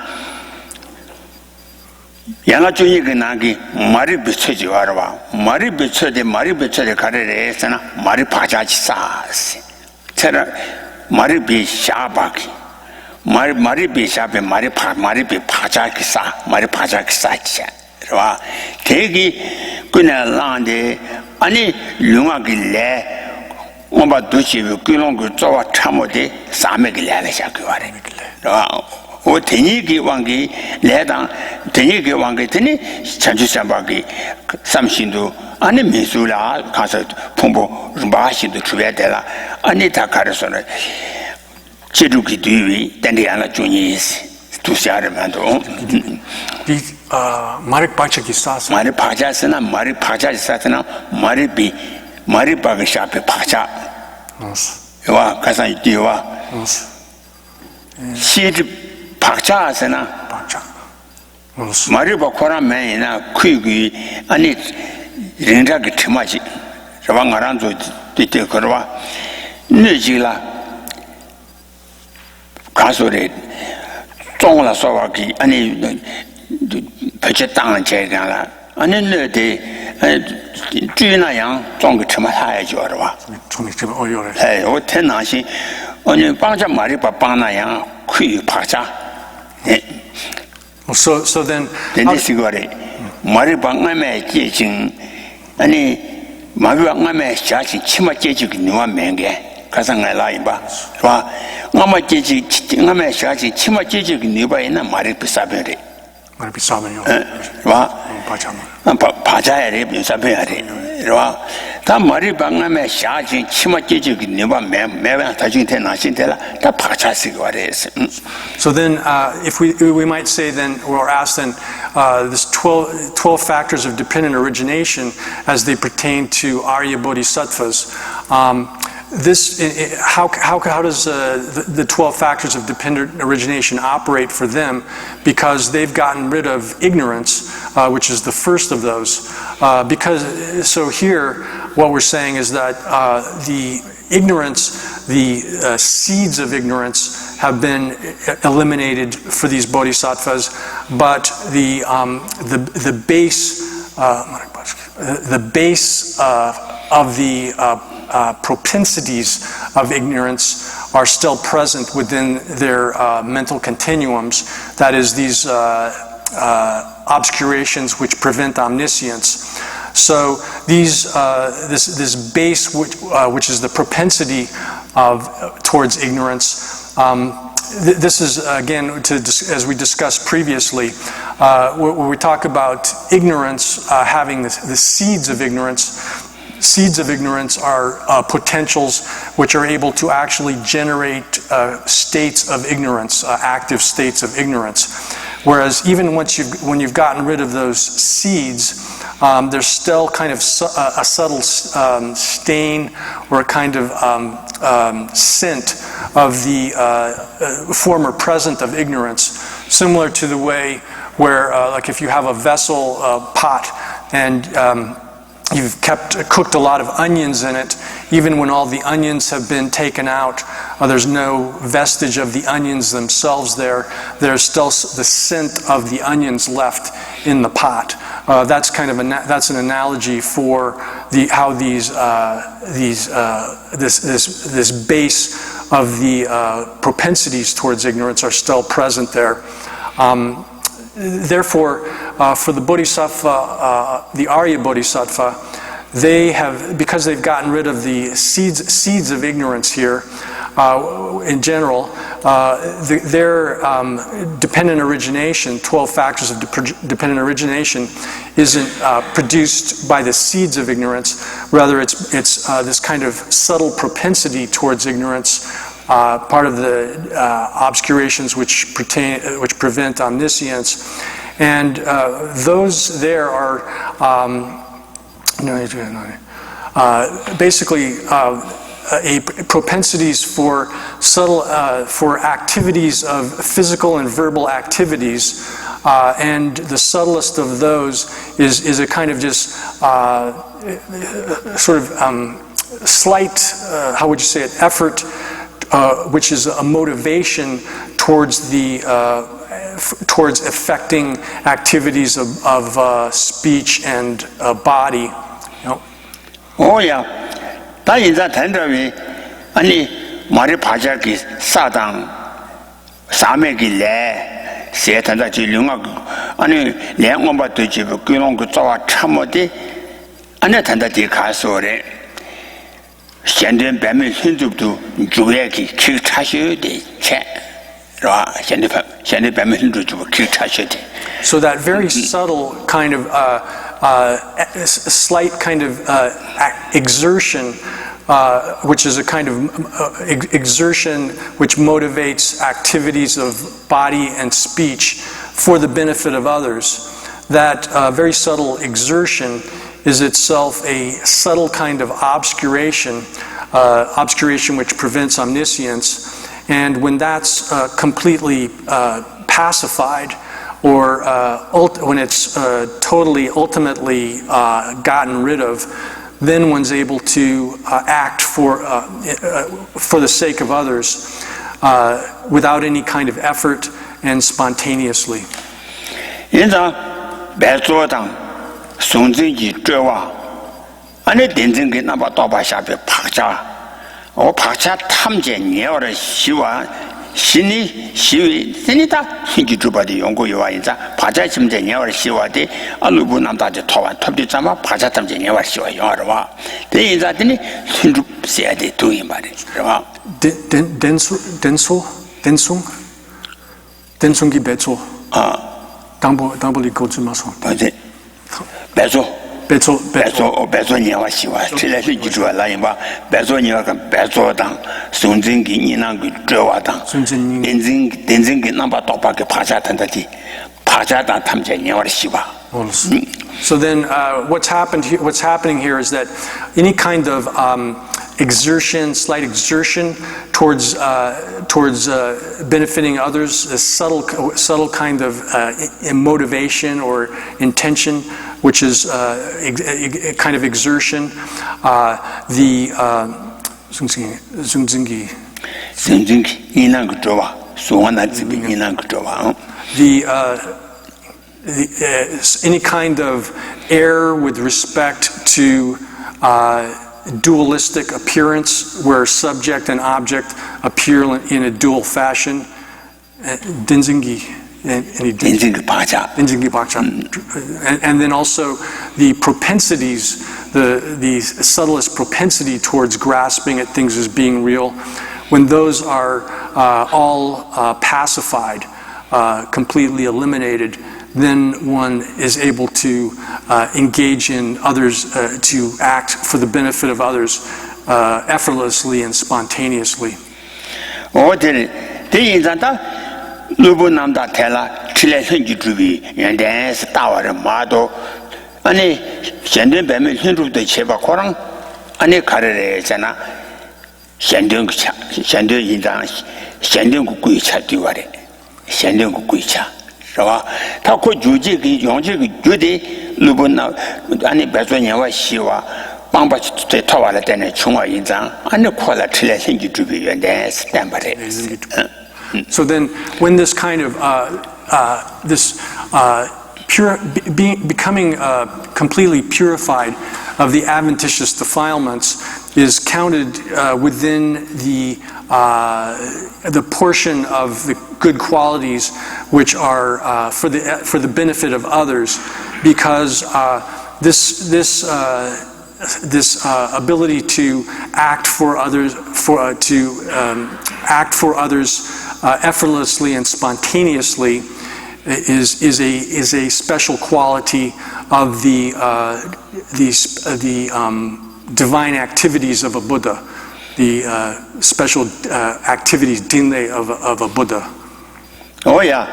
Yana Juni Ganagi, Mari Bichu Arva, Mari Bichu, the Mari Bichu, the Carre Sana, Mari Pajach Sas, Terra Mari B. Shabaki, Mari B. Shabi, Mari B. Pajak Sa, Mari Pajak Sacha. Tegi Guna Lande, Ani Lumagile. Omba duchi kulongu zowa chamode samegile shakware o teniki wangi ledang teniki wangi teni chanchu chambagi samshindu ani misula kasa pombo rumbashi chuvedela ani takaresona chiruki duwi tendiana junis tusiare mando Mari Pachaki Sasa. Mari Pachasana, Mari Pachasana, Mari B. Mari Bagashape Pacha. Ewa Kasan Diwa. Sheet Pacha Sana. Mari Bakora Mayna, Kugi, and it Rindrag Timaji. Ravangaranzo de Tekorwa. Nujila Kasore. Tonga Sawaki, and Pachetang Chegala. And then the Juna Yang, Tonga Timahaya Jorva. Hey, oh, Tenashi, on your Paja Maripa Pana Yang, Kui Pacha. So then this is what Maribangame teaching any Maribangame Shachi Chima Jeju Nua Menge, Kasanga Laiba. Mama Jeji, Name Shachi, Chima Jeju Nuba in a Maripusabere. Pajari, Sabere. That Maribangame Shachi, Chima Jeju Nuba Meva Tajin Tenashintella, that Pachasi. So then, if we might say then, or ask then, this 12 factors of dependent origination as they pertain to Arya Bodhisattvas, how does the 12 factors of dependent origination operate for them? Because they've gotten rid of ignorance, which is the first of those. So here, what we're saying is that the ignorance, the seeds of ignorance have been eliminated for these bodhisattvas, but the base of the propensities of ignorance are still present within their mental continuums. That is, these obscurations which prevent omniscience. So these this base which is the propensity towards ignorance this is, again, as we discussed previously, where we talk about ignorance having the seeds of ignorance. Seeds of ignorance are potentials which are able to actually generate states of ignorance, active states of ignorance. Whereas even when you've gotten rid of those seeds, there's still kind of a subtle stain or a kind of scent of the former present of ignorance, similar to the way where, like if you have a vessel pot and you've cooked a lot of onions in it, even when all the onions have been taken out, there's no vestige of the onions themselves there. There's still the scent of the onions left in the pot. That's kind of that's an analogy for how this base of the propensities towards ignorance are still present there. Therefore, for the Bodhisattva, the Arya Bodhisattva, they have, because they've gotten rid of the seeds of ignorance here, in general, their dependent origination, 12 factors of dependent origination, isn't produced by the seeds of ignorance. Rather, it's this kind of subtle propensity towards ignorance, part of the obscurations which prevent omniscience, and those there are basically propensities for subtle for activities of physical and verbal activities, and the subtlest of those is a kind of just sort of slight, how would you say it, effort, which is a motivation towards towards affecting activities of speech and body. Oh yeah. 但现在谈到为，你马里爬下去撒当，上面给来，谁谈到去另外个，你连我们对这个给啷个做什么的，你谈到这看说的，现在百分之90%都主要去查学的钱，是吧？现在90%就去查学的。So that very subtle kind of slight kind of exertion, which is a kind of exertion which motivates activities of body and speech for the benefit of others. That very subtle exertion is itself a subtle kind of obscuration which prevents omniscience. And when that's completely pacified, or when it's totally, ultimately gotten rid of, then one's able to act for the sake of others without any kind of effort and spontaneously. 因此，白做当宋真基这话，你真正给那把刀把下边拍下，我拍下他们家年儿的希望。 心里希为心里大，心里主把的用过有啊，因此爬在现在年娃希望的，如果那大家拖完拖的怎么爬在他们家年娃希望用是吧？这因此的呢，心主写的对应吧的是吧？denso ki bezo 啊，当不里够怎么说？对，别说。 别做年娃希望，虽然是记住了，因为别做年娃跟别做当，孙子给你那个这话当，真正给那把刀把给爬下他的地，爬下当他们家年娃的希望。So then, what's happening here is that any kind of slight exertion towards benefiting others, a subtle kind of motivation or intention, which is a kind of exertion. The any kind of error with respect to dualistic appearance, where subject and object appear in a dual fashion. Dinzingi. And then also the propensities, the subtlest propensity towards grasping at things as being real, when those are all pacified, completely eliminated, then one is able to engage in others, to act for the benefit of others effortlessly and spontaneously. So then, when this kind of becoming completely purified of the adventitious defilements is counted within the portion of the good qualities which are for the benefit of others, because this ability to act for others, effortlessly and spontaneously is a special quality of the divine activities of a Buddha, the special activities dinle of a Buddha. Oh yeah,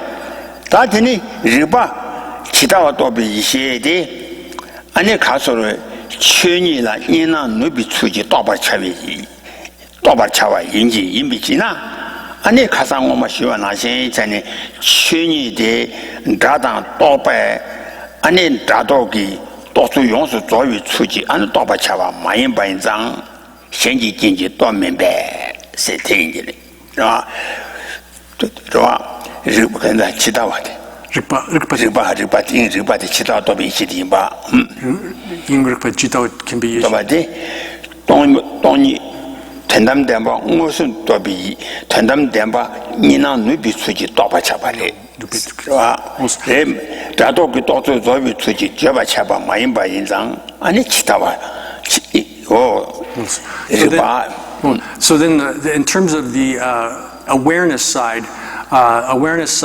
tatini riba chitawa tobi ishede ane kasoro chuni la ina nubi tsuji toba chawa inji imbijina ane kasang oma shiwa na shen chane chuni de dadang toba ane dadogi tosu yongsu zowi tsuji ane toba chawa mayin bayin zang shenji jinji to membe se tenjili riba chitawa de riba de chitawa to be chiti ba riba chitawa can be used. Toba de toni tendam demba ngosun to be tendam demba nina nubi suji toba chabale rem dato ki to zobi suji jaba chaba mayin ba yinzang ani chitawa riba. So then in terms of the awareness side, awareness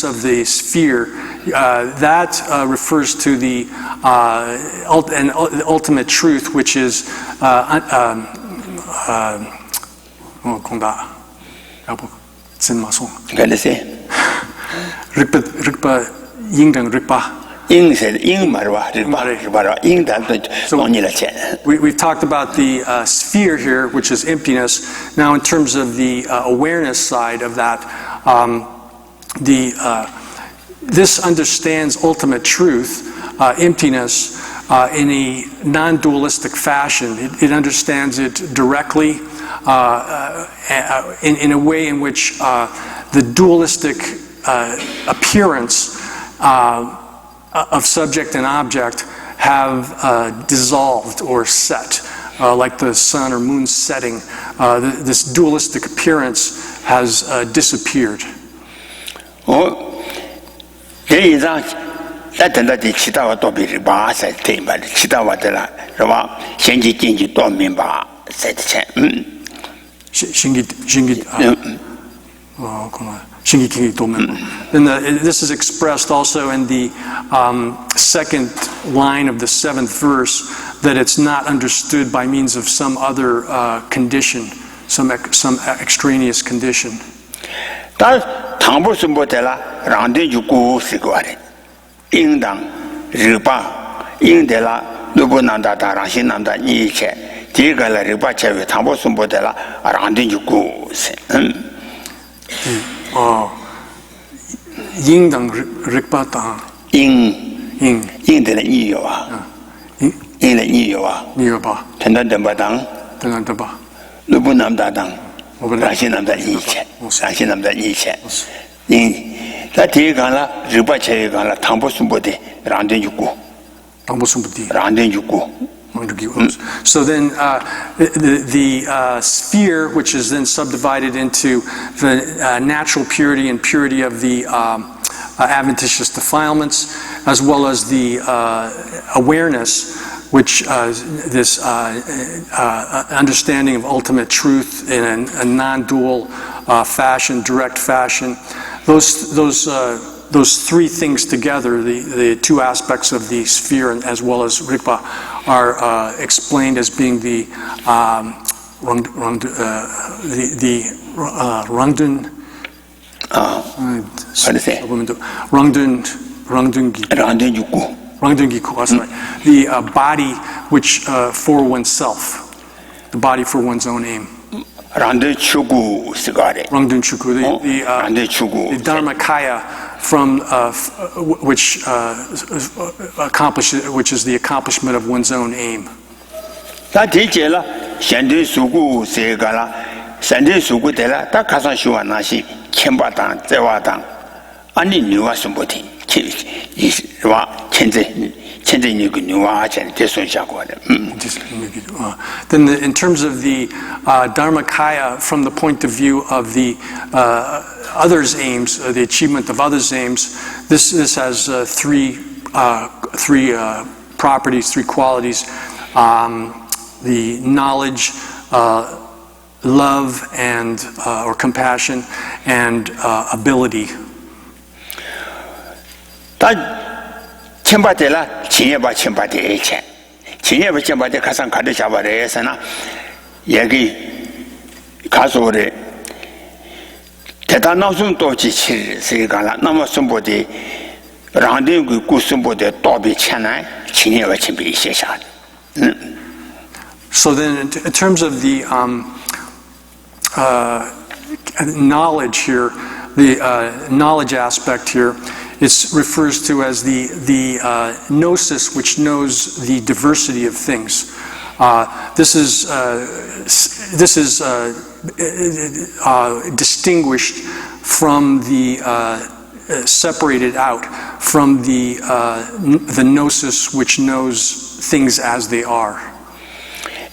of the sphere, that refers to the ultimate truth, which is we've talked about the sphere here, which is emptiness. Now, in terms of the awareness side of that, this understands ultimate truth, emptiness, in a non-dualistic fashion. It understands it directly, in a way in which the dualistic appearance of subject and object have dissolved or set, like the sun or moon setting. This dualistic appearance has disappeared. And this is expressed also in the second line of the 7th verse, that it's not understood by means of some other condition, some extraneous condition. Ying dang rikpa tang. Ying de la yi yo a. Yin la yi yo a. Ni yo ba. Tendan demba dang. Tendan demba. Lubu nam da dang. Rashi nam da yi che. Rashi nam da yi che. Yin la ti gang la riba che gang la tangpo sumbo de rangden yu gu. Tangpo sumbo de. Rangden yu gu. So then the sphere, which is then subdivided into the natural purity and purity of the adventitious defilements, as well as the awareness, which this understanding of ultimate truth in a non-dual fashion, direct fashion. Those three things together, the two aspects of the sphere as well as Rigpa, are explained as being the Rangdun. The body which for oneself, the body for one's own aim. Rangdun Chugu Sigare. Rangdun Chugu, the Dharmakaya from which is the accomplishment of one's own aim. 다 되게라 현대 수구 세가라 현대 수구 되라 다 가서 시원하시 켐바당 제와당 아니 뉴와 숨보티 이와 천재 그 뉴와 전 대손샤고래 Then in terms of the Dharmakaya from the point of view of the others' aims, the achievement of others' aims, this has three properties, three qualities. The knowledge, love, and or compassion, and ability. 다 켐바데라 진예바 켐바데 에체 진예바 켐바데 가상 가르샤바레에서나 여기 가서래 대단한 도지 세가라 너무 숨보데 랑데 구숨보데 도비 챤나이 진예바 켐비 이세샤 So then, in terms of the knowledge here, the knowledge aspect here, it refers to as the gnosis, which knows the diversity of things. This is distinguished from the separated out from the gnosis, which knows things as they are.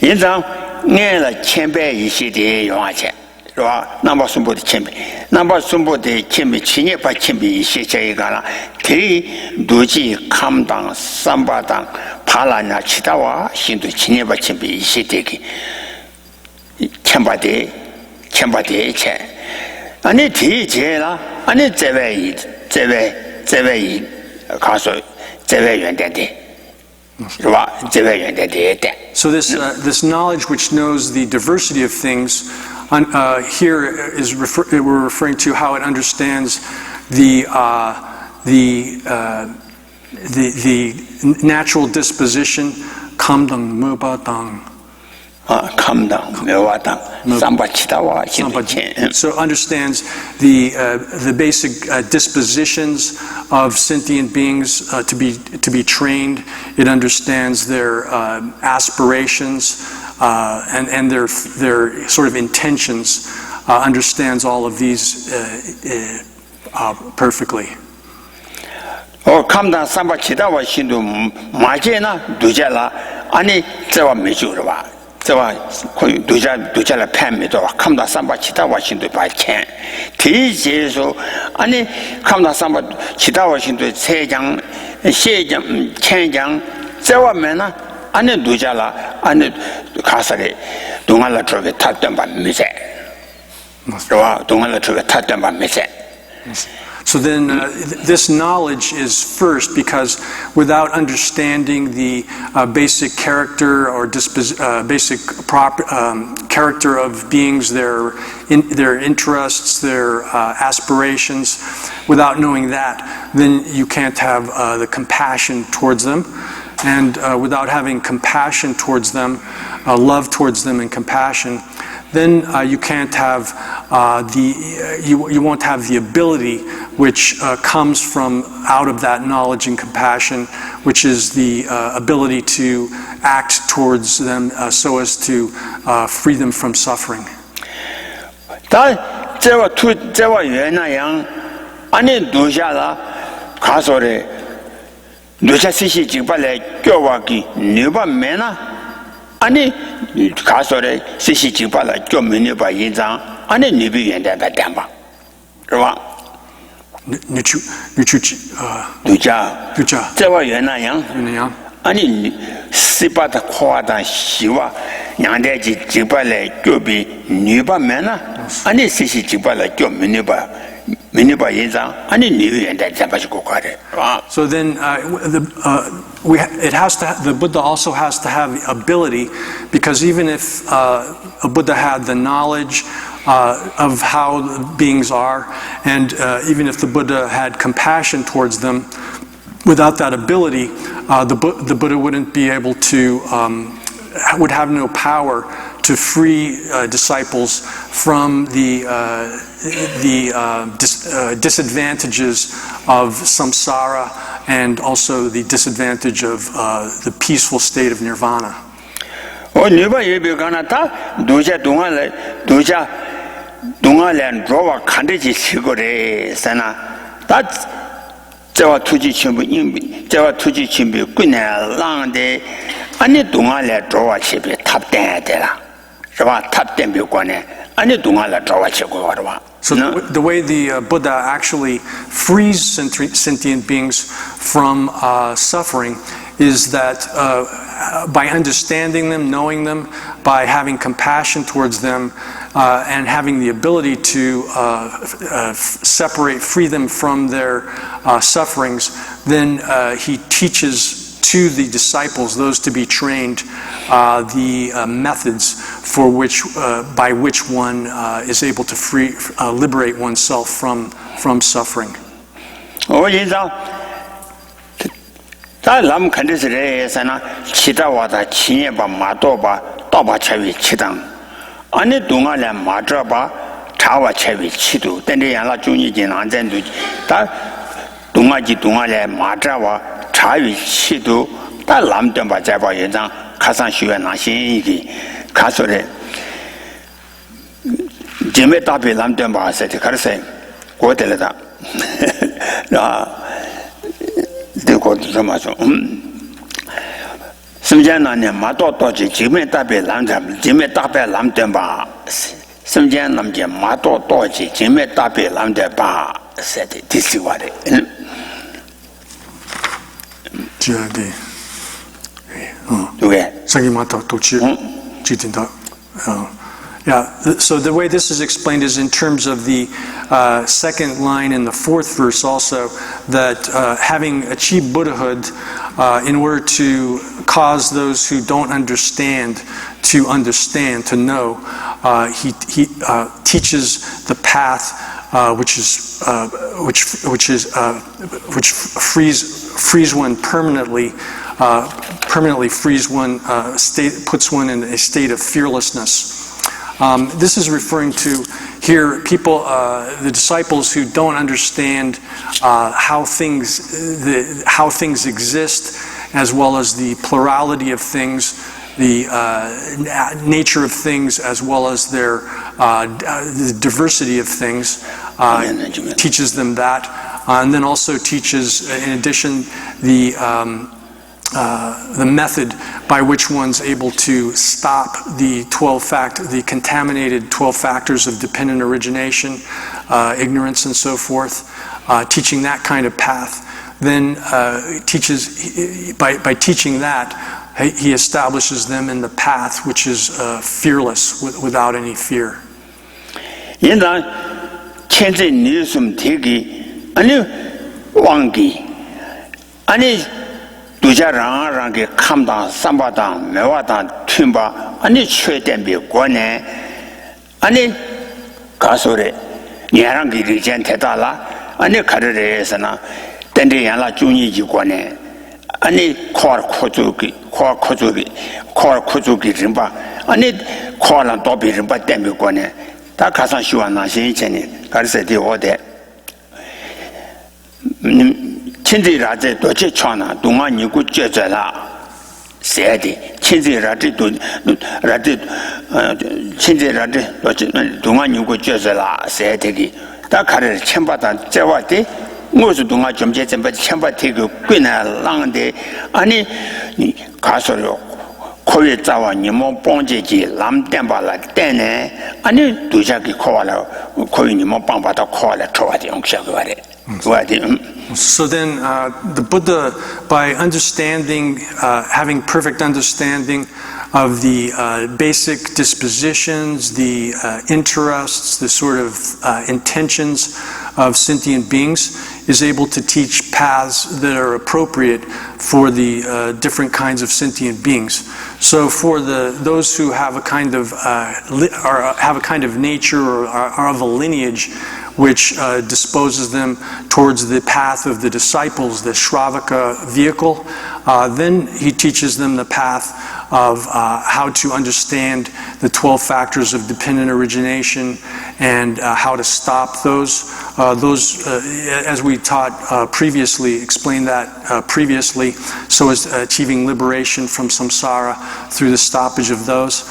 因此，俺了千百一些的用钱，是吧？那么孙博的千百，那么孙博的千百，去年把千百一些这一个了，对陆基康当、三八当、帕拉那其他话，现在去年把千百一些这个千八的钱，俺你提前了，俺你在外，告诉在外远点的。 So this knowledge which knows the diversity of things, here we're referring to how it understands the natural disposition, kamdang mubadang. So understands the basic dispositions of sentient beings to be trained. It understands their aspirations and their sort of intentions. Understands all of these perfectly. 감당 삼바 치다와 신도 마제나 두자라 아니 저와 메주르와 저와 거의 두자라 팬미도 감당 삼바 치다와 신도 바첸 대제소 아니 감당 삼바 치다와 신도 세장 세장 천장 저와 메나 아니 두자라 아니 가사리 동안라 쪽에 탔던 밤 미세 저와 동안라 쪽에 탔던 밤 미세 So then this knowledge is first because without understanding the basic character or basic character of beings, their interests, their aspirations, without knowing that, then you can't have the compassion towards them. And without having compassion towards them, love towards them and compassion, then you can't have you won't have the ability which comes from out of that knowledge and compassion, which is the ability to act towards them so as to free them from suffering. 아니 가서래 시시지발라 좀 봐 인장 아니 니비 연대다 담바 그봐 누자 저와 연나양 아니 시바다 코아다 시와 양대지 지발에 교비 니바메나 아니 시시 지발에 교 미니바 인상 아니 니위엔데 잡아주고 가래. So then the Buddha also has to have the ability, because even if a Buddha had the knowledge of how beings are, and even if the Buddha had compassion towards them, without that ability, the Buddha wouldn't be able to, would have no power to free disciples from the disadvantages of samsara and also the disadvantage of the peaceful state of nirvana. So the way the Buddha actually frees sentient beings from suffering is that by understanding them, knowing them, by having compassion towards them, and having the ability to free them from their sufferings, then he teaches to the disciples, those to be trained, the methods for by which one is able to liberate oneself from suffering. Yeah, so the way this is explained is in terms of the second line in the fourth verse also, that having achieved Buddhahood, in order to cause those who don't understand, to know, he teaches the path which frees one permanently, frees one, puts one in a state of fearlessness. This is referring to here people, the disciples who don't understand how things exist, as well as the plurality of things, the nature of things, as well as the diversity of things. Teaches them that, and then also teaches, in addition, the method by which one's able to stop the contaminated 12 factors of dependent origination, ignorance, and so forth. Teaching that kind of path, then teaches by teaching that, he establishes them in the path which is fearless, without any fear. 두자랑랑게 감당 삼바당 매와당 튠바 아니 최대비 권에 아니 가소래 녀랑기 리젠 대달라 아니 가르레에서나 땡데양라 중이지 권에 아니 코르코주기 림바 아니 코란 도비 림바 땡비 권에 다 가상 시원나 신이체니 가르세디 오데 친지라제 도체 쳐나 동안이고 째져라 세디 친지라제 도 라제 친지라제 도체 동안이고 째져라 세디기 다 가르 첨바다 제와디 무슨 동안 점제 첨바 첨바티고 꽤나 랑데 아니 가서요 kowe tsawa nimo pongje ji lam tenpa la tenne ani duja ki kowa la kowe nimo pangpa ta kowa la chowa di yongsha kware So then the Buddha, by understanding, having perfect understanding of the basic dispositions, the interests, the sort of intentions of sentient beings, is able to teach paths that are appropriate for the different kinds of sentient beings. So for those who have a kind of have a kind of nature or are of a lineage which disposes them towards the path of the disciples, the Shravaka vehicle, then he teaches them the path of how to understand the 12 factors of dependent origination and how to stop those. As we taught previously, explained that previously, so as achieving liberation from samsara through the stoppage of those.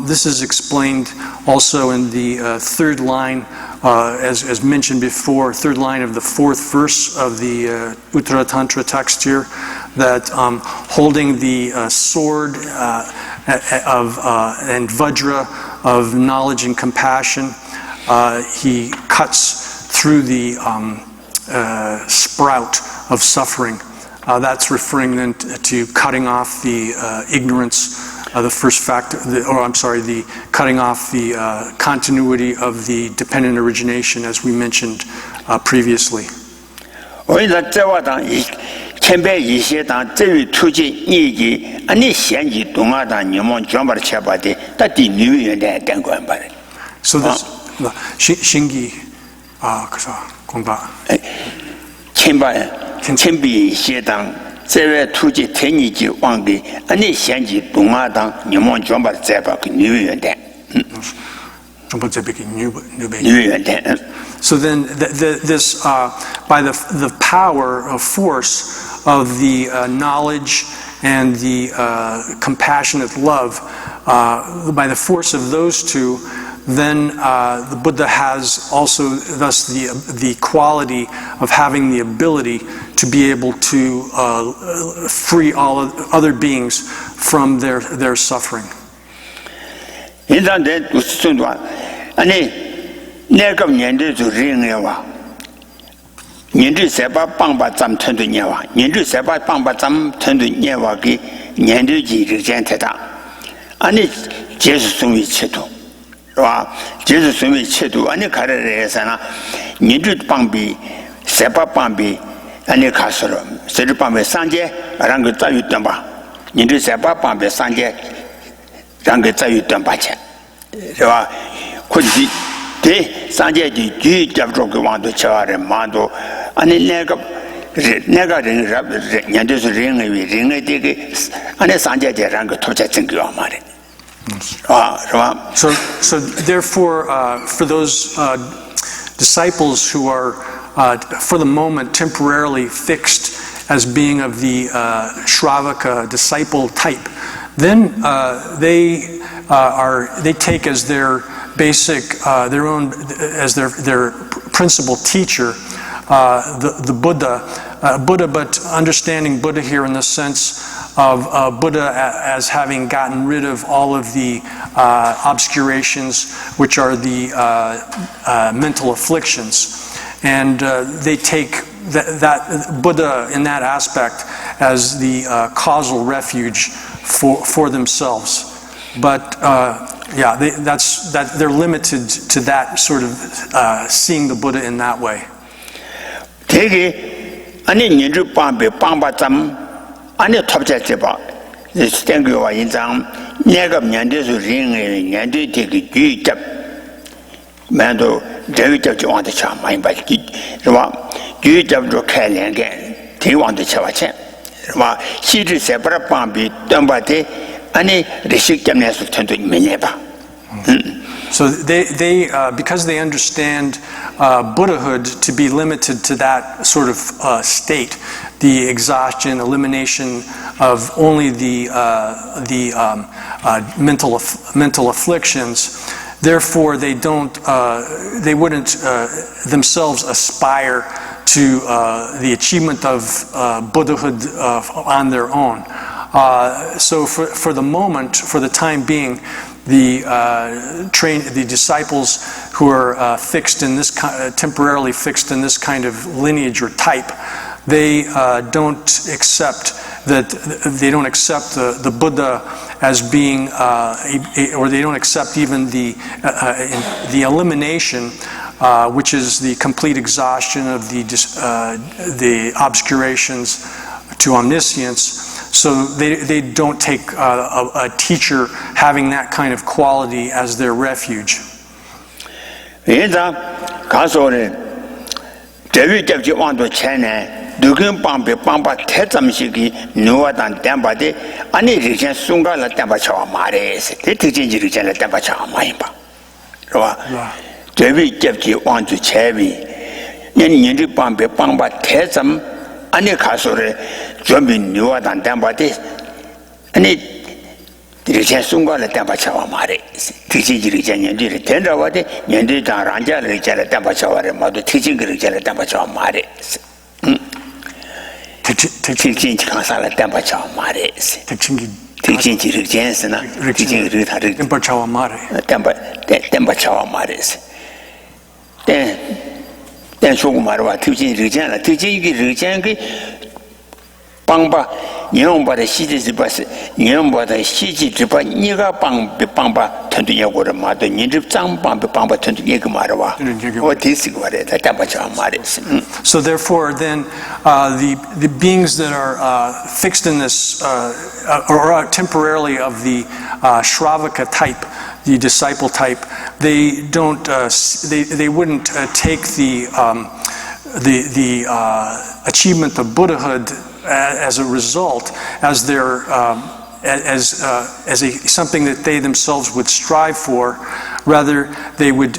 This is explained also in the third line, as mentioned before, third line of the fourth verse of the Uttaratantra text here, that holding the sword and vajra of knowledge and compassion, he cuts through the sprout of suffering. That's referring then to cutting off the ignorance, the first factor, the cutting off the continuity of the dependent origination, as we mentioned previously. So this Shingi So then this by the power of force of the knowledge and the compassionate love, by the force of those two, then the Buddha has also thus the quality of having the ability to be able to free all other beings from their suffering. Jesus sumi chetu ane karare sana nindu pangbi sepa pangbi ane kasoro sedu pangbi sanje rang zayu tamba nindu sepa pangbi sanje rang zayu tamba che rewa khudi de sanje ji ji jabro ke wando chare mando ane nega ring rab nindu su ring de ke ane sanje de rang thocha chingyo amare. So therefore, for those disciples who are, for the moment, temporarily fixed as being of the Shravaka disciple type, then they take as their basic, their own, as their principal teacher, the Buddha. Buddha, but understanding Buddha here in the sense of Buddha as having gotten rid of all of the obscurations, which are the mental afflictions. And they take that Buddha in that aspect as the causal refuge for themselves. But they're limited to that sort of seeing the Buddha in that way. Ani nindu pangbe pangba tam ani topja cheba stengyo wa inzang nega nyande su ring nyande teki ju jab mando dewi jab ji wang de cha mai ba ji rwa ju jab ro khai len ge ti wang de cha wa chen rwa si ji se para pangbi tamba de ani rishik jam ne su tendo menye ba. So they because they understand Buddhahood to be limited to that sort of state, the exhaustion, elimination of only the mental afflictions. Therefore, they wouldn't themselves aspire to the achievement of Buddhahood on their own. So for the moment, for the time being, the disciples who are fixed in this temporarily fixed in this kind of lineage or type, they don't accept the Buddha as being, or they don't accept even the elimination, which is the complete exhaustion of the obscurations to omniscience. So they don't take a teacher having that kind of quality as their refuge. Dukin Pampe Pampa Tetamshiki, Nuatan Dambade, Ani region Sunga la Tambacha Mares, the teaching region la Tambacha Maimba. Devi Jeffy want to Chevi, Yandi Pampe Pampa Tetam, Ani Casore, Jumping Nuatan Dambade, Ani region Sunga la Tambacha Mares, teaching region Yandi Tendrawade, Yandi Ranja region la Tambacha Mother, teaching region la Tambacha Mares. Teaching Kansala Temperature Mares. Teaching Jensen, teaching Temperature Mares. Temperature Mares. Then Sumarwa, teaching Regina, teaching Regenki Pamba, Yomba the City Bus, Yomba the City Tripa, Niga Pamba, 20 year old mother, Nidip Pamba, 20 year Marawa. What is it? The temperature Mares. So therefore, then the beings that are fixed in this, or are temporarily of the Shravaka type, the disciple type, they don't, they wouldn't take the achievement of Buddhahood as a result, as their something that they themselves would strive for. Rather, they would.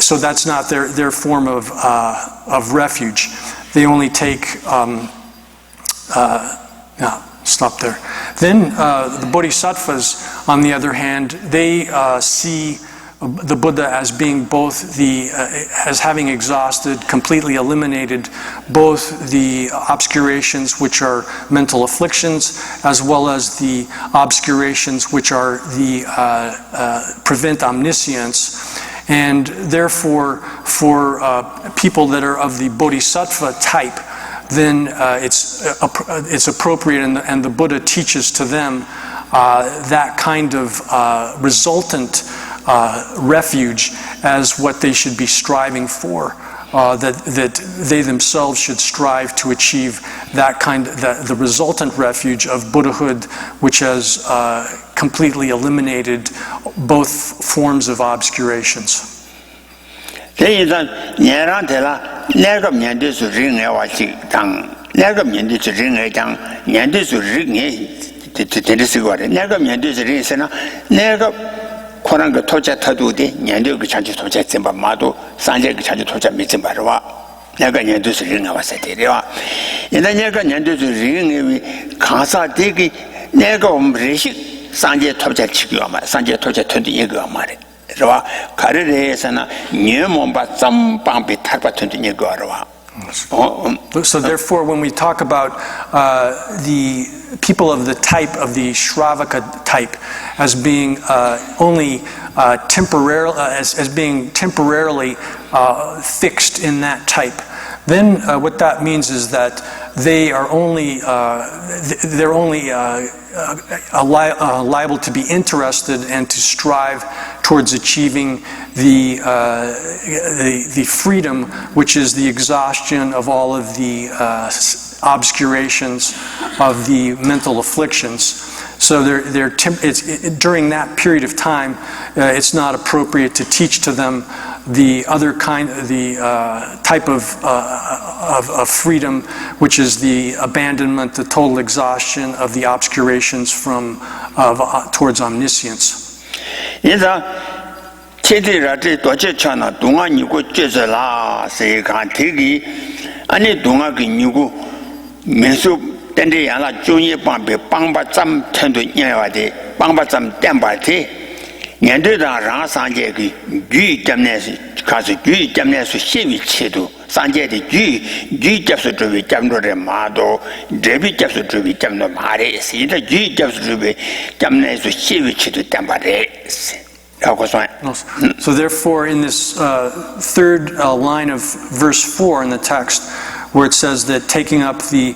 So that's not their form of refuge. They only take. Stop there. Then the Bodhisattvas, on the other hand, they see the Buddha as being both as having exhausted, completely eliminated both the obscurations which are mental afflictions, as well as the obscurations which are the prevent omniscience. And therefore, for people that are of the Bodhisattva type, then it's appropriate, and the Buddha teaches to them that kind of resultant refuge as what they should be striving for, that they themselves should strive to achieve that kind of, the resultant refuge of Buddhahood, which has completely eliminated both forms of obscurations. 코란가 토자 타도데 년도가 자주 토자 쯤바 마도 산제가 자주 토자 미쯤바와 내가 년도서 링가 왔어 데려와 옛날 내가 년도서 링이 가사되기 내가 음리식 산제 토자 치기와 말 산제 토자 튼디 얘기가 말해 그러와 가르레에서나 녀몬바 짬방비 탈바 튼디 얘기가 알아와. So therefore, when we talk about the people of the type of the Shravaka type as being only temporarily, as being temporarily fixed in that type, then what that means is that they are only liable to be interested and to strive towards achieving the freedom, which is the exhaustion of all of the obscurations of the mental afflictions. So during that period of time, it's not appropriate to teach to them the other kind, the type of freedom, which is the abandonment, the total exhaustion of the obscurations towards omniscience. 체들한테 도체차나 동안이고 째서라 세간티기 아니 동아기 누구 매수 땡데야라 중에 방배 방바점 텐도 녀와데 방바점 땜바티 년도다 랑 산제기 주 때문에 가서 주 때문에 시비치도 산제의 주 접수 주비 때문에 마도 데비 접수 주비 때문에 말에 있으니까 주 접수 주비 때문에 시비치도 때문에 So therefore, in this third line of verse 4 in the text, where it says that taking up the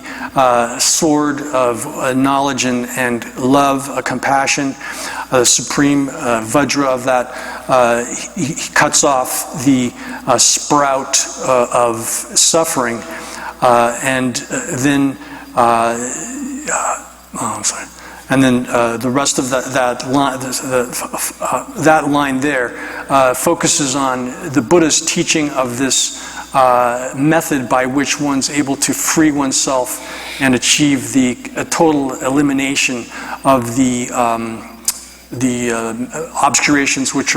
sword of knowledge and love, compassion, the supreme vajra of that, he cuts off the sprout of suffering, and then and then the rest of that line there focuses on the Buddha's teaching of this method by which one's able to free oneself and achieve the total elimination of the obscurations which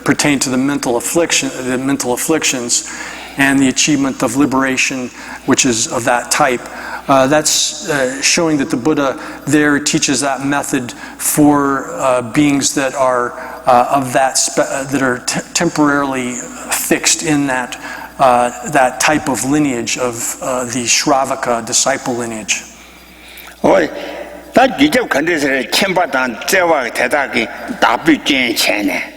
pertain to the mental afflictions, and the achievement of liberation, which is of that type. That's showing that the Buddha there teaches that method for beings that are of that that are temporarily fixed in that type of lineage of the Shravaka disciple lineage. 다 기적 컨디션에 첨바단 제와 대다기 답변 전에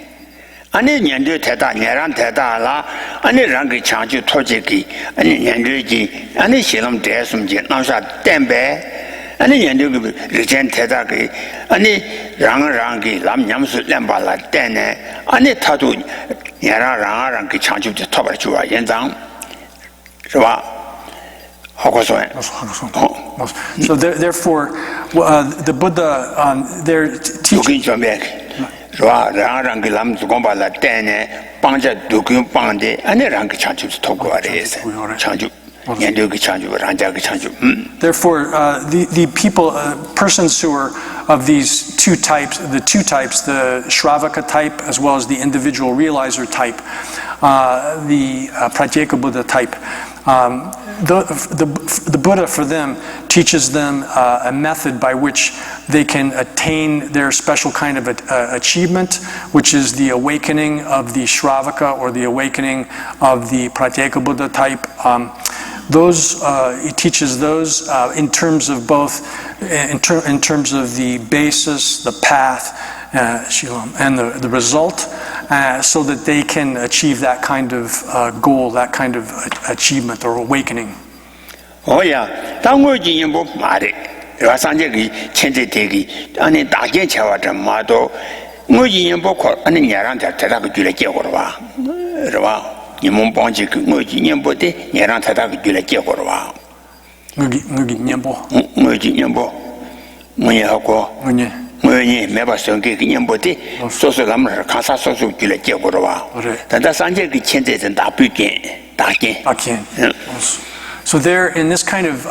아니 년도 대다 내란 대다라 아니 랑기 창주 토지기 아니 년도지 아니 실험 대숨지 나사 땜배 아니 년도 리젠 대다기 아니 랑랑기 남냠수 렘발라 땜네 아니 타도 랑랑기 창주지 토벌 주와 연장是吧 So therefore, the Buddha there teaches. Therefore, the people, persons who are of these two types, the Shravaka type as well as the individual realizer type, the Pratyeka Buddha type, the Buddha for them teaches them a method by which they can attain their special kind of achievement, which is the awakening of the Shravaka or the awakening of the Pratyeka Buddha type. He teaches those in terms of both, in terms of the basis, the path, and the result, so that they can achieve that kind of goal, that kind of achievement or awakening. Oh yeah, 당고지 인보 말이 와산제기 천재되기 아니 다게 채와서 마도 뭐지 인보고 아니 냐란테 대다고 줄에 깨고로 와. 그러와 이몸 번지 그 뭐지 인보데 냐란 대다고 줄에 깨고로 와. 뭐지 인보. 뭐지 인보. 뭐냐고. 뭐니 매바성게 인보데 소소감을 가사 소소 줄에 깨고로 와. 단다 산제기 천재전 다 비게 다게. So there, in this kind of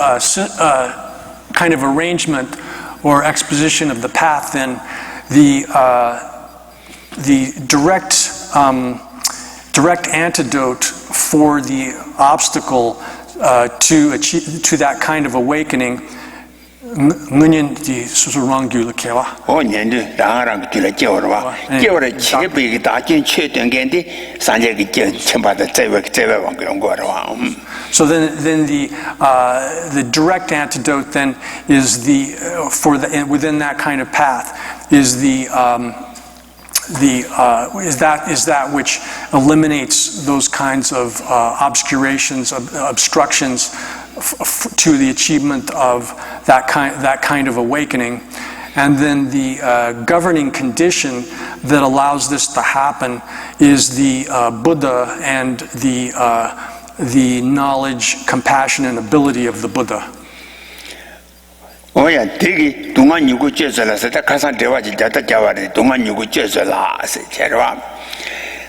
arrangement or exposition of the path, then the direct antidote for the obstacle to that kind of awakening. 문연 디 수수랑규를 개와. 년도 당하랑 줄에 깨워라. 깨워라 제비기 다진 최dengen데 산제기 첨바다 제외 왕그런 거라. So then the direct antidote then is within that kind of path is that which eliminates those kinds of obscurations, obstructions to the achievement of that kind of awakening. And then the governing condition that allows this to happen is the Buddha and the knowledge, compassion, and ability of the Buddha. 오야 되게 동안 유고 째서라서 다 가산 대화지 다다 자와리 동안 유고 째서라 제가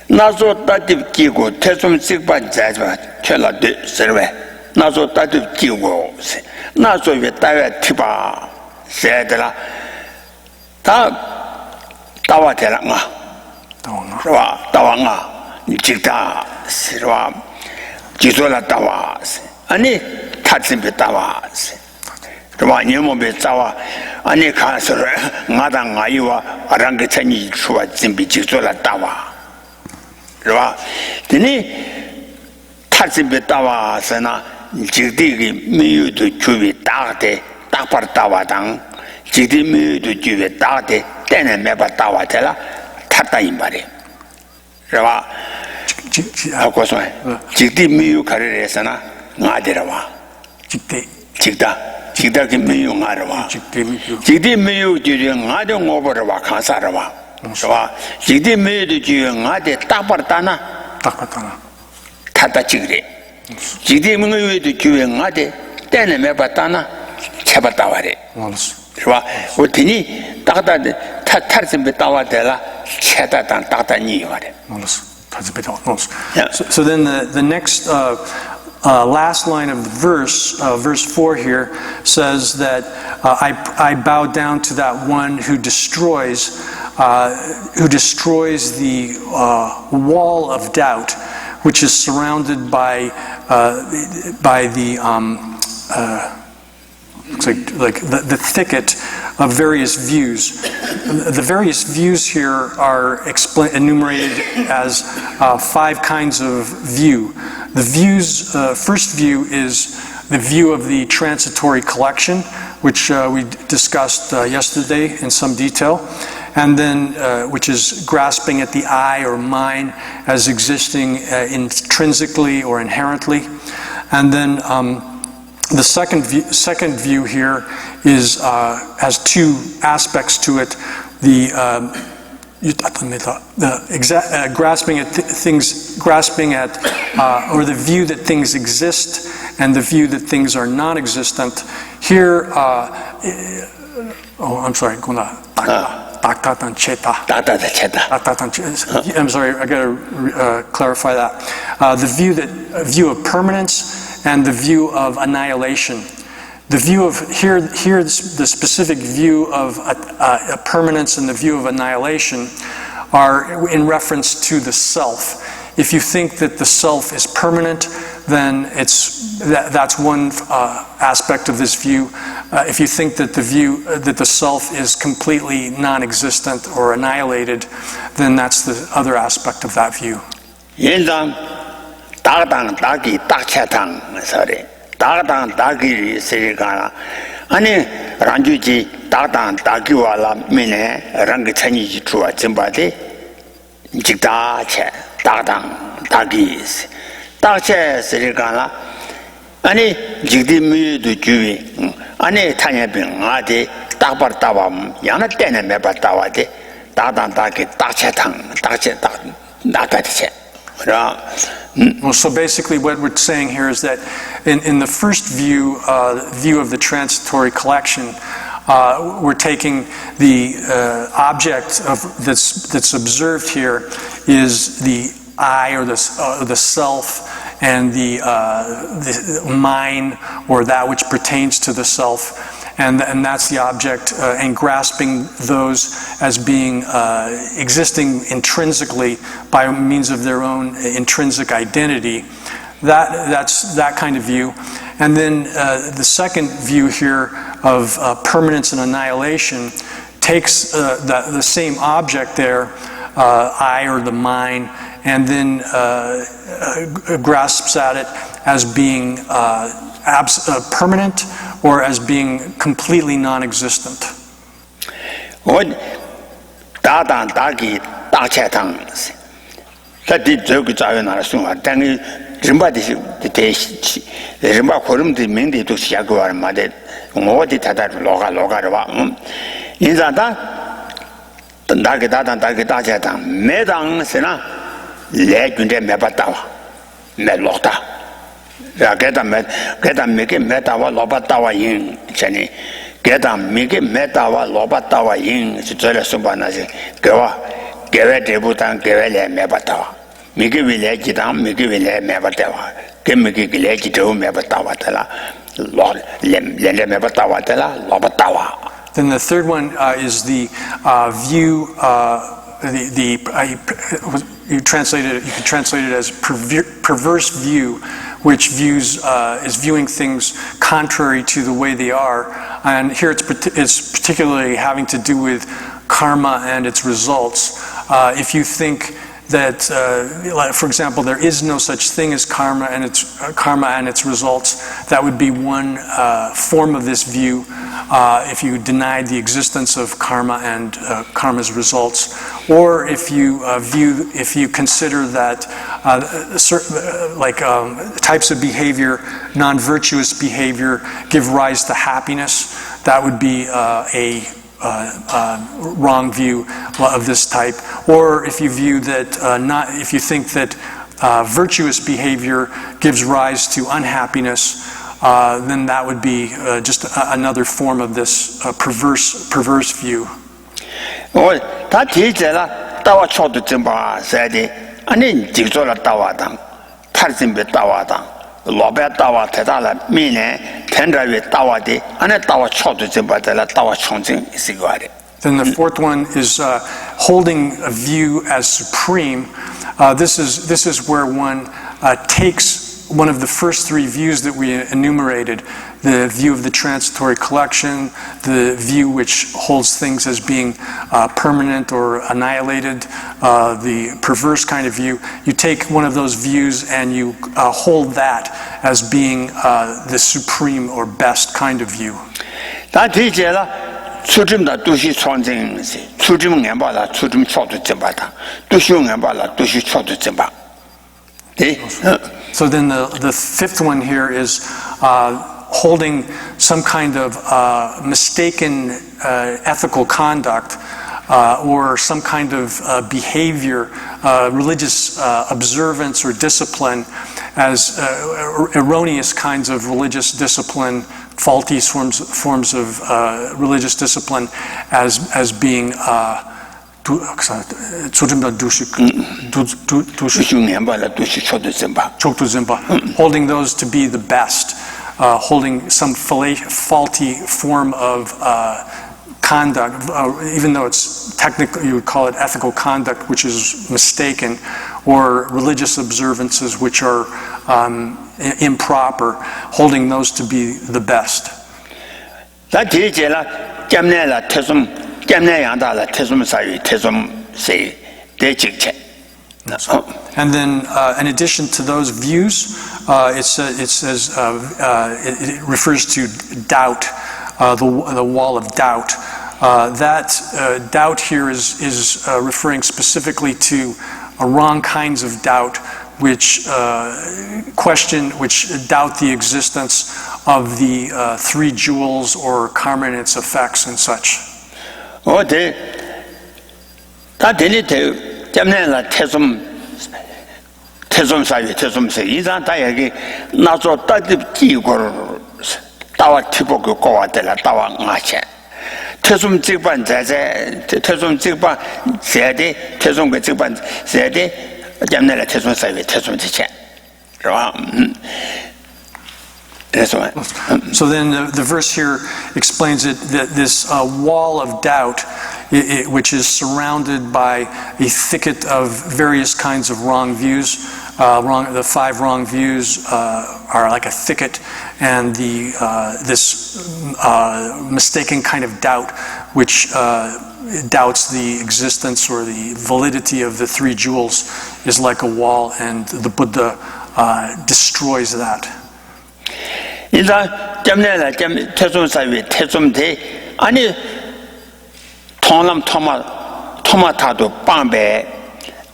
나서 따뜻 끼고 태좀 찍반 자자 켈라데 서베 나서 따뜻 끼고 나서 왜 따야 티바 세들라 다 따와 되랑아 따와가 직다 싫어 지소라 따와 아니 타침비 따와 rwa nyemo be tsawa ane khansar ngada ngaiwa arang chani chuwa zimbi jizola tawa rwa tini tarsimbe tawa sana jigdi miyu to chubi taate tapar tawa dang jigdi miyu to chubi taate tene meba tawa tela tata imbare rwa akoso jigdi miyu karere sana ngadirawa jigda ki miyu ngarawa jigdi miyu jiri ngade ngobarawa kansarawa rwa jigdi miyu to jiri ngade tapar tana tata jigre jigdi miyu to jiri ngade tene meba tana cheba taware rwa utini takta tarsimbe tawa tela cheta tan takta niware. So then the next last line of the verse, verse 4 here, says that I bow down to that one who destroys the wall of doubt, which is surrounded by the like the thicket of various views. The various views here are enumerated as 5 kinds of view. The views, first view is the view of the transitory collection, which we discussed yesterday in some detail, and then which is grasping at the I or mine as existing intrinsically or inherently, and then the second view here is has 2 aspects to it: grasping at things, or the view that things exist, and the view that things are non-existent. Here, I'm sorry, I'm sorry, I got to clarify that. The view of permanence and the view of annihilation. The view of here the specific view of permanence and the view of annihilation are in reference to the self. If you think that the self is permanent, then that's one aspect of this view. If you think that the self is completely non-existent or annihilated, then that's the other aspect of that view. Dagdang dagi dakchatang sorry dagdang dagi serigana ani ranjuji dagdang dagi wala mine rang chani ji chuwa jimbade jigda che dagdang dagi dakche serigana ani jigdi mi du juwi ani tanya bing ade dagbar tawam yana tene meba tawade dagdang dagi dakchatang dakche dakche. Well, so basically what we're saying here is that in the first view, view of the transitory collection, we're taking the object that's observed here is the I or the self and the mine or that which pertains to the self. And that's the object, and grasping those as being existing intrinsically by means of their own intrinsic identity. That's that kind of view. And then the second view here of permanence and annihilation takes the same object there, I or the mine, and then grasps at it as being permanent or as being completely non-existent. What Dadan Dagi Dachatang that did joke Javana Suma, Tangi Rimba the Rimba Kurum the Mindi to Shaguar Made, what did that Loga in that Dagi Dadan Dagi Dachatang, Medang Sena, Legend Mebatawa, Melota. Get a make it metawa lobatawa yin, Jenny. Get a make it metawa lobatawa yin, Sutella Subanazi, Gawa, Gave debutan, Gavele Mebatawa. Make it village down, make it village Mebatawa. Give me a village to Mebatawatella, Lord Lende Mebatawatella, Lobatawa. Then the third one is the view, you can translate it as perverse view, which is viewing things contrary to the way they are. And here it's particularly having to do with karma and its results. If you think that, for example, there is no such thing as karma and its results, that would be one form of this view. If you denied the existence of karma and karma's results, or if you consider that types of behavior, non-virtuous behavior, give rise to happiness, that would be a wrong view of this type. Or if you view that, if you think that virtuous behavior gives rise to unhappiness, then that would be just another form of this perverse view. Then the fourth one is holding a view as supreme. This is where one takes one of the first three views that we enumerated, the view of the transitory collection, the view which holds things as being permanent or annihilated, the perverse kind of view. You take one of those views and you hold that as being the supreme or best kind of view. So then the fifth one here is holding some kind of mistaken ethical conduct or some kind of behavior, religious observance or discipline as erroneous kinds of religious discipline, faulty forms of religious discipline as being holding those to be the best, holding some faulty form of conduct, even though it's technically you would call it ethical conduct, which is mistaken, or religious observances which are improper, holding those to be the best. And then, in addition to those views, it refers to doubt, the wall of doubt. That doubt here is referring specifically to wrong kinds of doubt, which doubt the existence of the three jewels or karma and its effects and such. So then the verse here explains it that this wall of doubt, which is surrounded by a thicket of various kinds of wrong views. The five wrong views are like a thicket, and this mistaken kind of doubt, which doubts the existence or the validity of the three jewels, is like a wall, and the Buddha destroys that.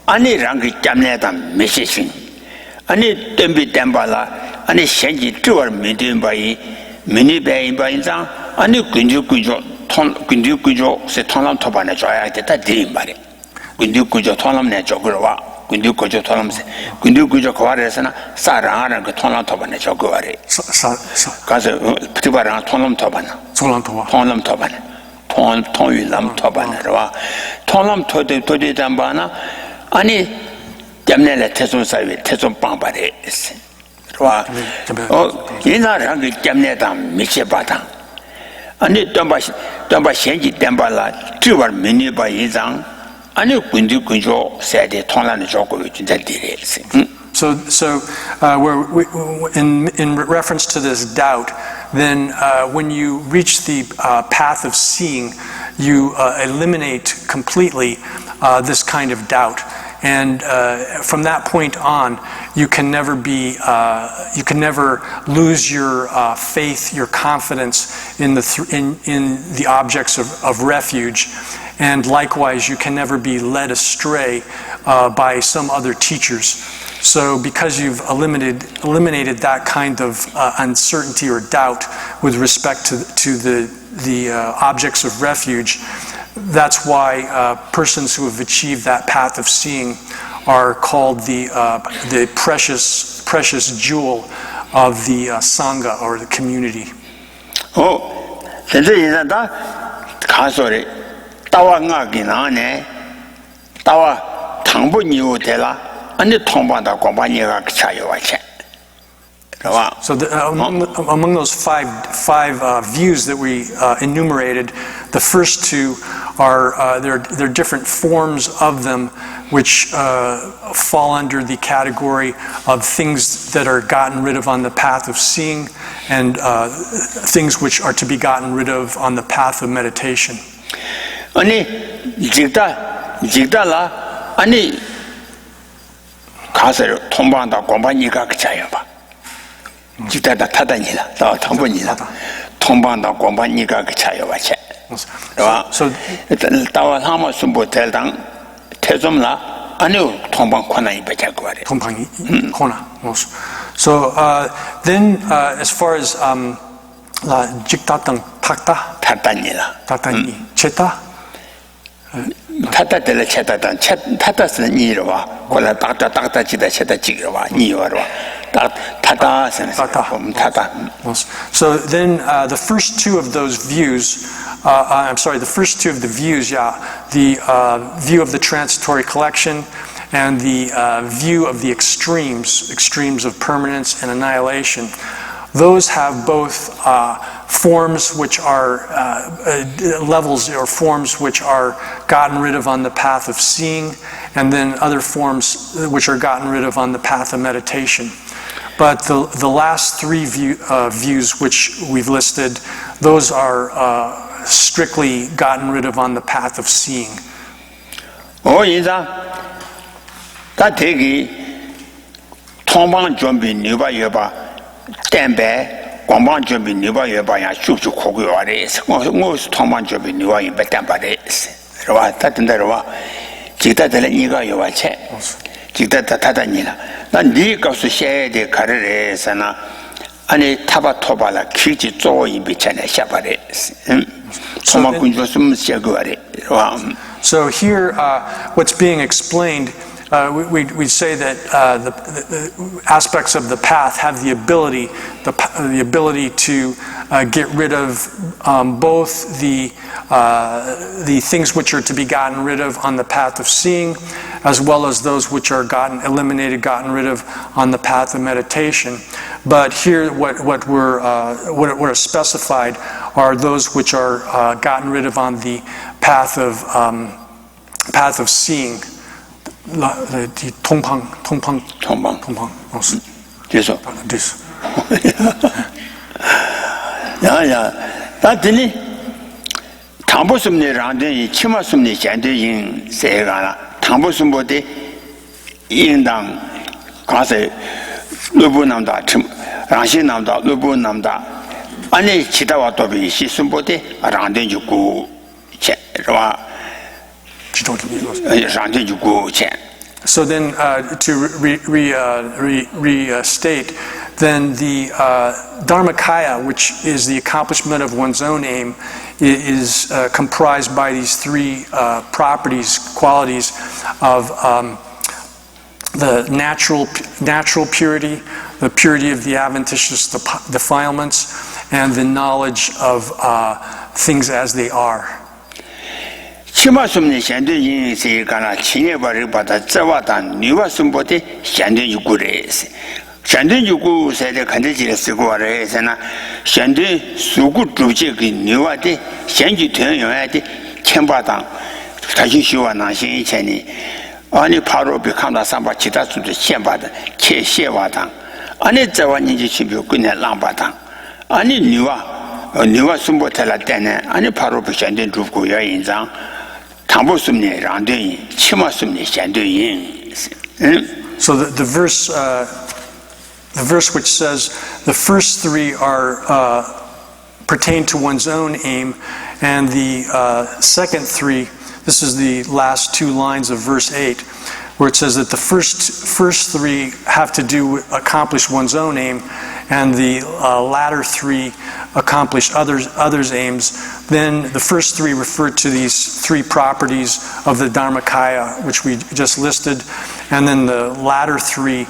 Ani rangi jamne dam meshin ani tembi tembala ani shenji tuar midin bai mini bai bai zang ani kunju se tonlam tobane joya ta dim bare kunju tonlam ne jogorwa kunju tonlam se kunju kware sana saranga ga tonlam tobane jogore kaze ptibara tonlam tobana tonlam tobane ton yulam tobane ro tonlam tode dambana 아니 때문에 태송 사회 태송 방바래 와 이나랑 그 때문에다 미쳐봐다 아니 덤바 현지 덤발라 주발 미니바 이장 아니 군주 세대 통란의 조건을 진짜 되레 In reference to this doubt, then when you reach the path of seeing, you eliminate completely this kind of doubt. And from that point on, you can never lose your faith, your confidence in the objects of refuge. And likewise, you can never be led astray by some other teachers. So because you've eliminated that kind of uncertainty or doubt with respect to the objects of refuge, that's why persons who have achieved that path of seeing are called the precious jewel of the Sangha or the community. Oh, tawa ngaki nane tawa tangbu niu tela ane tongba da gongba niga chayo wache. So among those five views that we enumerated, the first two are there are different forms of them which fall under the category of things that are gotten rid of on the path of seeing and things which are to be gotten rid of on the path of meditation. 아니 직다라 아니 가서 통방다 공반이가 그자요 봐. 직다다 타다니라. 더 통번이라. 통방다 공반이가 그자요 봐체. So tawa hama sumbo tel당 태좀라 아니 통방 코나이 배자고 그래. 통방이 코나. So then as far as 직다당 타다니라. 타다니 체타 타타텔레 체타단 타타스는 니로와 콜라 타타 지다 체타 지로와 니와로 타타스는 타타. So then the first two of those views, the first two of the views, the view of the transitory collection and the view of the extremes of permanence and annihilation. Those have both forms which are levels or forms which are gotten rid of on the path of seeing, and then other forms which are gotten rid of on the path of meditation. But the last three views which we've listed, those are strictly gotten rid of on the path of seeing. Oh, 인자 다 되기 통방 준비 누가 여봐 땜배 공방 준비 누가 여봐야 쭉쭉 고기 와래서 뭐 통방 준비 누가 이 땜바래서 와 다든다로와 기타들 니가 여와체 기타다 타다니라 난네 값을 셔야돼 가르래서나 아니 타바토발라 키지 쪼이 비차네 샤바래서 So here, what's being explained, we say that the aspects of the path have the ability to get rid of both the things which are to be gotten rid of on the path of seeing, as well as those which are gotten rid of on the path of meditation. But here, what are specified are those which are gotten rid of on the path of seeing. 통방. 됐어. 됐어. 야야, 나더니 당보심리랑데 치마심리 현대인 세가나 당보심보데 인당 가서 루부남다 랑신남다 루부남다 아니 지다와 도비 시심보데 랑데 주고 와 랑데 주고 So then, to restate, then the Dharmakaya, which is the accomplishment of one's own aim, is comprised by these three qualities of the natural purity, the purity of the adventitious defilements, and the knowledge of things as they are. 치마숨니 현대인 세가나 친해버리 받아 저와단 뉴와숨보데 현대유구레스 현대유구 세대 간대지를 쓰고 와래서나 현대 수구 주제의 뉴와데 현지 되어야데 첨바당 다시 시와 나신 이체니 아니 바로 비칸다 삼바 기타수도 현바다 개시와당 아니 저완인지 집이 그냥 랑바당 아니 니와 숨보텔라 때네 아니 바로 비현된 주고야 인장 당보숨니 랑되이 치마숨니 현되이 So the verse which says the first three are pertain to one's own aim, and the second three, this is the last two lines of verse 8, where it says that the first three have to accomplish one's own aim, and the latter three accomplish others' aims. Then the first three refer to these three properties of the Dharmakaya, which we just listed, and then the latter three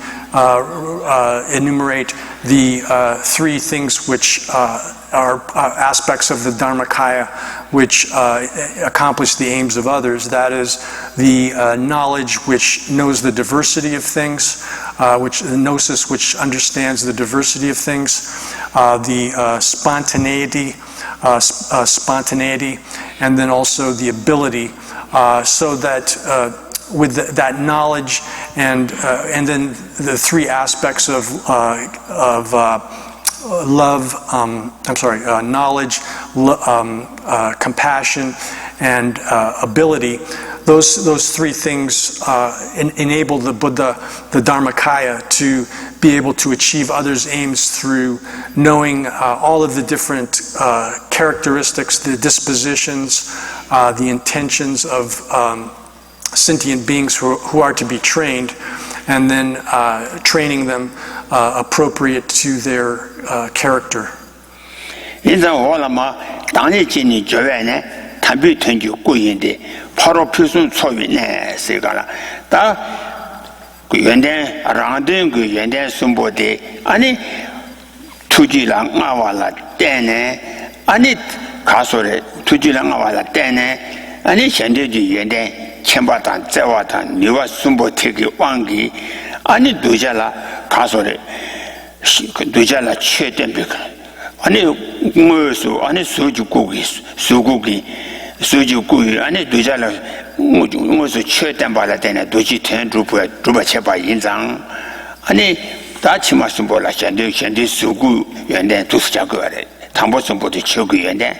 enumerate the three things which are aspects of the Dharmakaya which accomplish the aims of others. That is the knowledge which knows the diversity of things, the gnosis which understands the diversity of things, the spontaneity, and then also the ability, so that with that knowledge and then the three aspects of love, knowledge, compassion, and ability. Those three things enable the Buddha, the Dharmakaya, to be able to achieve others' aims through knowing all of the different characteristics, the dispositions, the intentions of sentient beings who are to be trained, and then training them appropriate to their character. 바로 표준 소위네 세가라 다 연대 라한된 연대 숨보데 아니 투지랑 나와라 때네 아니 가소래 투지랑 나와라 때네 아니 현대지 연대 첨바단 재와단 니와 숨보태기 왕기 아니 두자라 가소래 두자라 최대비 아니 뭐서 아니 소주고기 수주구이 안에 두자라 무슨 최단 받아대네 도지 텐 주바 쳐봐 인장 아니 다치마스 몰라 현대 수구 연대 두스자 거래 담보선 보도 쳐고 연대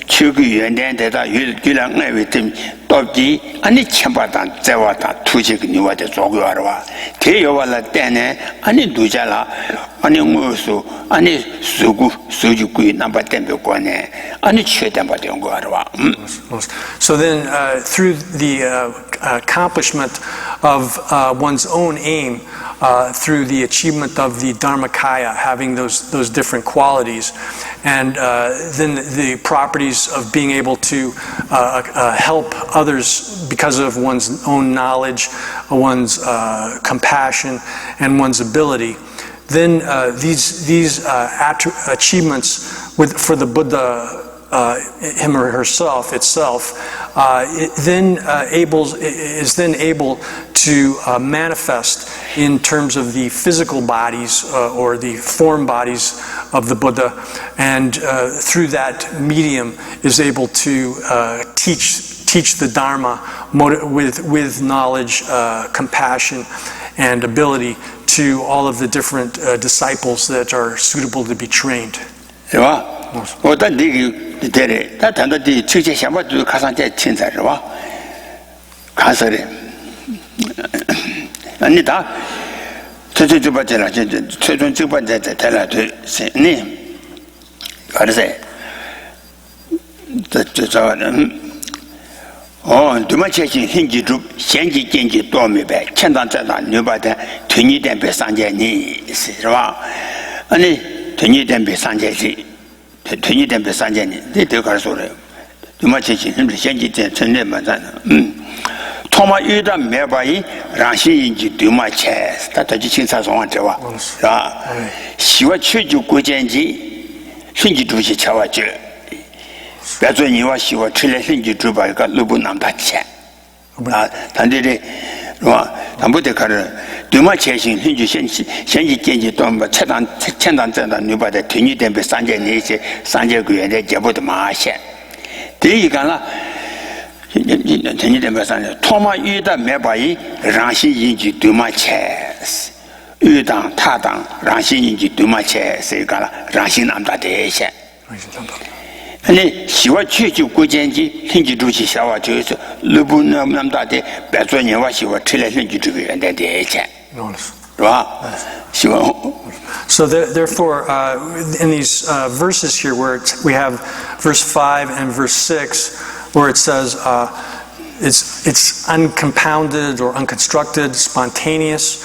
추구연대에다 유랑 내외팀 또지 아니 첨바단 재와다 투직 니와데 조교하러와 대여발라 때네 아니 누자라 아니 무수 아니 수주구이 남바 때문에 거네 아니 최단 받은 거 하러와 So then through the accomplishment of one's own aim, through the achievement of the Dharmakaya, having those different qualities, and then the properties of being able to help others because of one's own knowledge, one's compassion, and one's ability. Then these achievements for the Buddha, him or herself itself, is then able to manifest in terms of the physical bodies or the form bodies of the Buddha, and through that medium is able to teach the Dharma with knowledge, compassion, and ability to all of the different disciples that are suitable to be trained. 되래 다 단도디 측제 샤바도 가산제 친사르와 가서래 아니다 최초 번째라 최종 첫 번째 달라도 네 가르세 저는 두마체신 힌지주 현지 gen지 도미배 천단자다 녀바다 되니된 배상제니 있으와 아니 되니된 배상제지 되니된 배상제니 네 가르소래 두마체신 현지 전례만잖아 토마 유다 매바이 라시인지 두마체 다다지 신사송한테와 자 시와 최주 고전지 현지 두시 차와죠 배전이와 시와 틀레신지 주발가 루부 남다체 단들이 담보대 가르 对嘛前行很就先去建议多么前当这的你把的听你点被三界那些三界个人的结不的马线第一个了听你点被三界托嘛遇到没把伊让心引起对嘛前遇当他当让心引起对嘛前是一个了让心那么大的线你喜欢去就国建机经济主席小话就是如果那么大的别做年话喜欢出来经济这个人的钱是吧喜欢 So therefore, in these verses here, where we have verse 5 and verse 6, where it says it's uncompounded or unconstructed, spontaneous,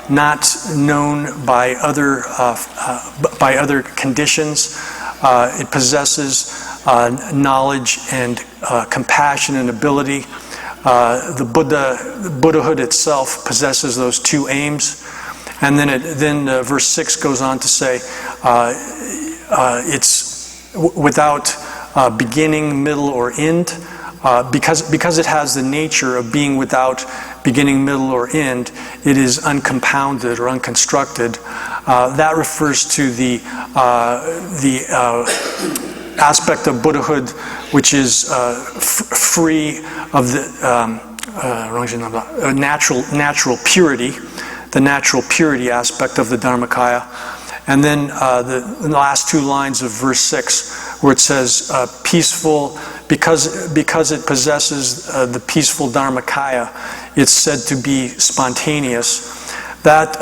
not known by other conditions. It possesses knowledge and compassion and ability. The Buddhahood itself possesses those two aims. And then verse 6 goes on to say it's without beginning, middle, or end. Because it has the nature of being without beginning, middle, or end, it is uncompounded or unconstructed. That refers to the aspect of Buddhahood which is free of the natural purity, the natural purity aspect of the Dharmakaya. And then the last two lines of verse 6, where it says peaceful, because it possesses the peaceful Dharmakaya, it's said to be spontaneous. That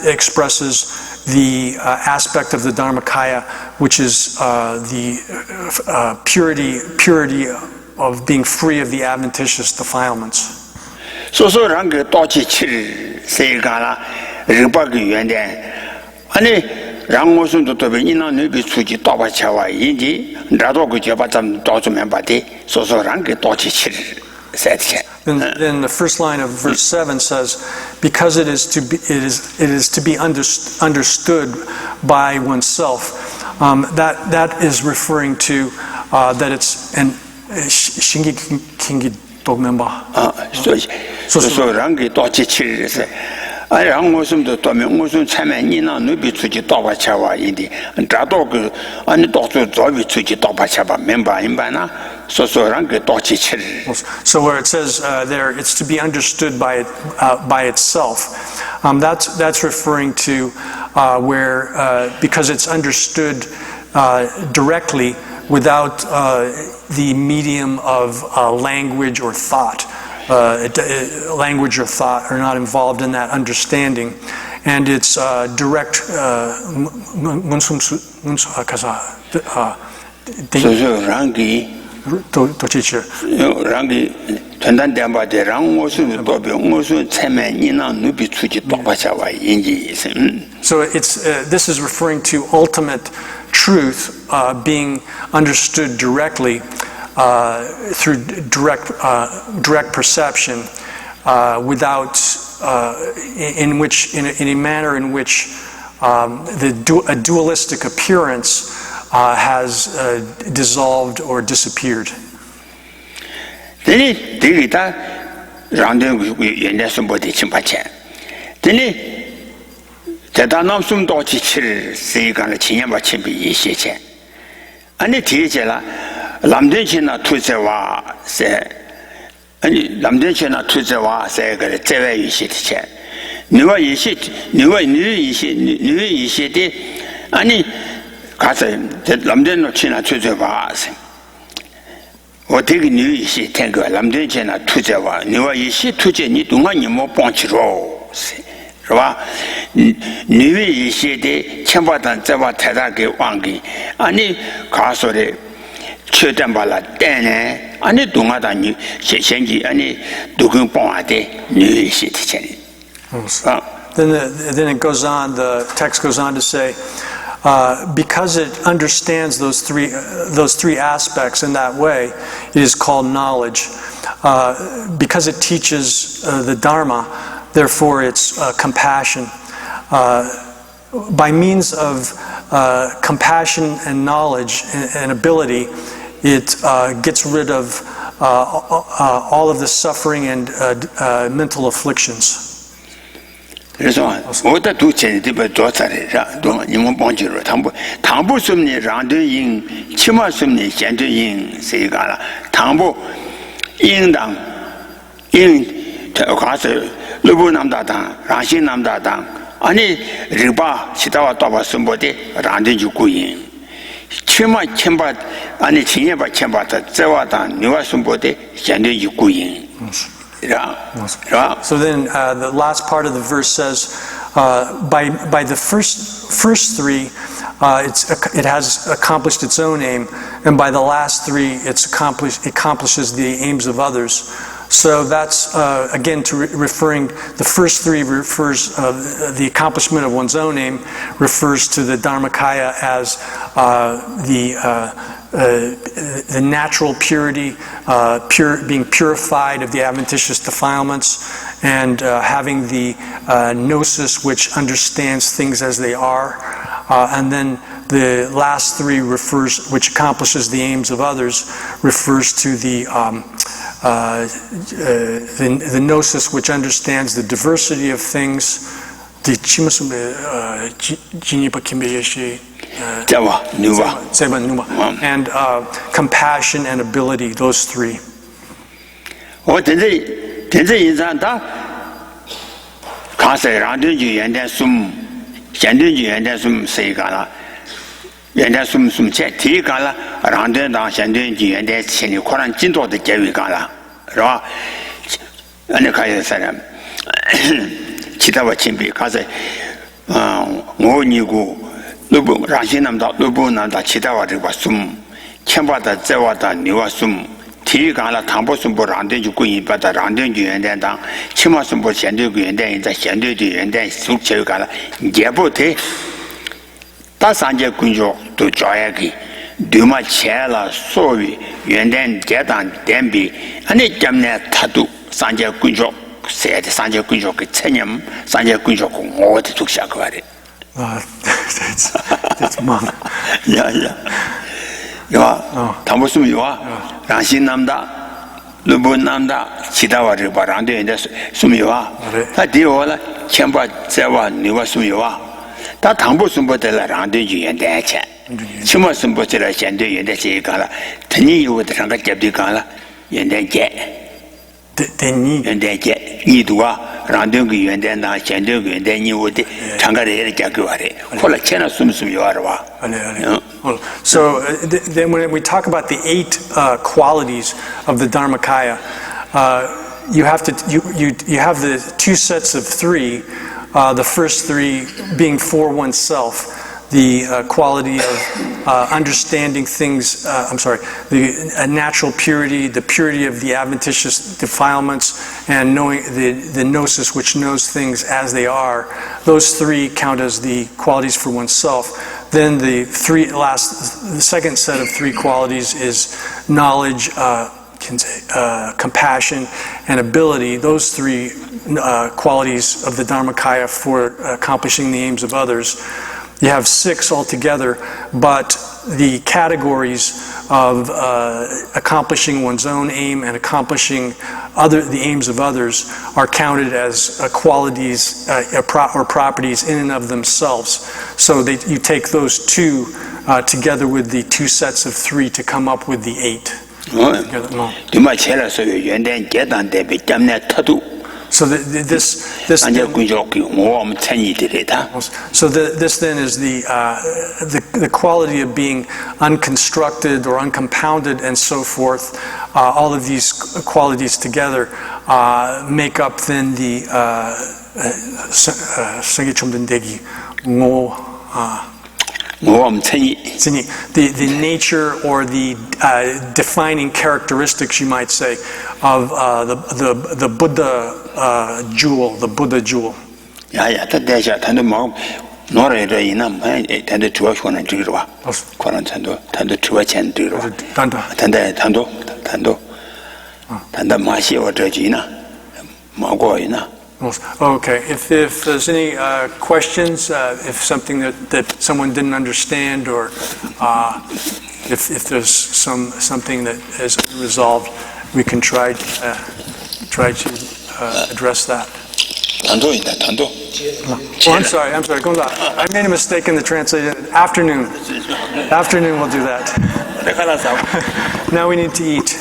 expresses the aspect of the Dharmakaya, which is the purity of being free of the adventitious defilements. So ran ge to chi chi se ga la ri ba ge yuan de ani rang wo sun to be ni na ne bi chu ji to ba cha wa yin ji ra do ge je ba zam do zu men ba de so ran ge to chi chi se de. Then the first line of verse 7 says, because it is to be understood by oneself. That is referring to that it's an shingi kingi dogmemba. So rangi dochi chiri se. I rang musum to me musum chame ni na no bi chu ji do ba cha wa yin di. Da do ge ani do zu zo bi chu ji do ba cha ba men ba yin ba na. So rangi dochi chiri. So where it says there, it's to be understood by itself. That's referring to where because it's understood directly without the medium of language or thought. Language or thought are not involved in that understanding, and it's direct. Rangi 전단 대마대 랑모수 도비 모수 체매 니나 누비 추지 똑바샤와 인지 So this is referring to ultimate truth being understood directly through direct perception without in a manner in which a dualistic appearance has dissolved or disappeared. Then Digita Random Yenasumbo Chimpachen. Then Tadanam Sum Dochi Segan Chinyama Chimpi Yishichen. And the teacher Lamdenchina Tuzewa say, and Lamdenchina Tuzewa say, Teve Yishit. Newer Yishit, newer new Yishit, Annie Cousin, that Lamden China Tuzewa. 我这个女一些听个，咱们这些呢，出在话，你话一些出在你东岸你莫帮起喽，是吧？女一些的千把单再把太大给忘给，啊你告诉的，确定把了单呢，啊你东岸的女先去，啊你都跟帮下的女一些的钱，啊。Then it goes on. The text goes on to say. Because it understands those three aspects in that way, it is called knowledge. Because it teaches the Dharma, therefore it's compassion. By means of compassion and knowledge and ability, it gets rid of all of the suffering and mental afflictions. 그래서 뭐다 두체 집에 조사래라 또 님은 본지로 당부 숨니 랑드인 치마 숨니 현드인 세가라 당부 인당 인 가서 루부 남다당 라신 남다당 아니 리바 시다와 또바 숨보데 랑드 주구인 치마 쳔바 아니 진예바 쳔바다 저와다 누가 숨보데 현드 주구인 So then the last part of the verse says, by the first three, it has accomplished its own aim, and by the last three, it accomplishes the aims of others. So that's, again, referring, the first three refers, the accomplishment of one's own aim refers to the Dharmakaya as the natural purity, being purified of the adventitious defilements, and having the gnosis which understands things as they are. And then the last three refers, which accomplishes the aims of others, refers to the gnosis which understands the diversity of things. And compassion and ability, those three. 치다와 침비 가서 오니고 루부 라신남다 루부남다 치다와를 봤음 쳔바다 제와다 니와숨 티가라 당보숨보 란데주고 이바다 란데주연된다 치마숨보 현대구연된다 현대주연된 숙체가라 예보테 다산제 군조 또 줘야기 드마 체라 소위 연된 계단 댐비 아니 점내 타두 산제 군조 세대 산제 군조의 체념 산제 군조고 모두 죽샤 그 말이 that's monk. 야야 야 담보스미 와 라신남다 루본남다 치다와를 바란데 수미와 다 디오라 쳔바 제와 니와 수미와 다 담보스미들 란데 주연대체 치마스미들 현대 연대체가라 드니 요들한가 잡디가라 연대체 대니 연대체 이두와 란데그 연대나 현대그 연대니 오데 장가래를 잡고와래 콜라 체나 숨숨이와라. So then when we talk about the 8 qualities of the Dharmakaya, you have the 2 sets of 3, the first 3 being for oneself, the quality of understanding things, the natural purity, the purity of the adventitious defilements, and knowing the gnosis which knows things as they are. Those 3 count as the qualities for oneself. Then the second set of 3 qualities is knowledge, compassion, and ability. Those 3 qualities of the Dharmakaya for accomplishing the aims of others. You have 6 altogether, but the categories of accomplishing one's own aim and accomplishing the aims of others are counted as qualities or properties in and of themselves. So you take those 2 together with the 2 sets of 3 to come up with the 8. So this then is the quality of being unconstructed or uncompounded and so forth. All of these qualities together make up then the the nature or the defining characteristics, you might say, of the Buddha jewel, the Buddha jewel. Okay, if there's any questions, if something that someone didn't understand, or if there's something that is resolved, we can try to address that. 단도인다, 단도. Oh, I'm sorry. Gongda. I made a mistake in the translation. Afternoon. Afternoon, we'll do that. Now we need to eat.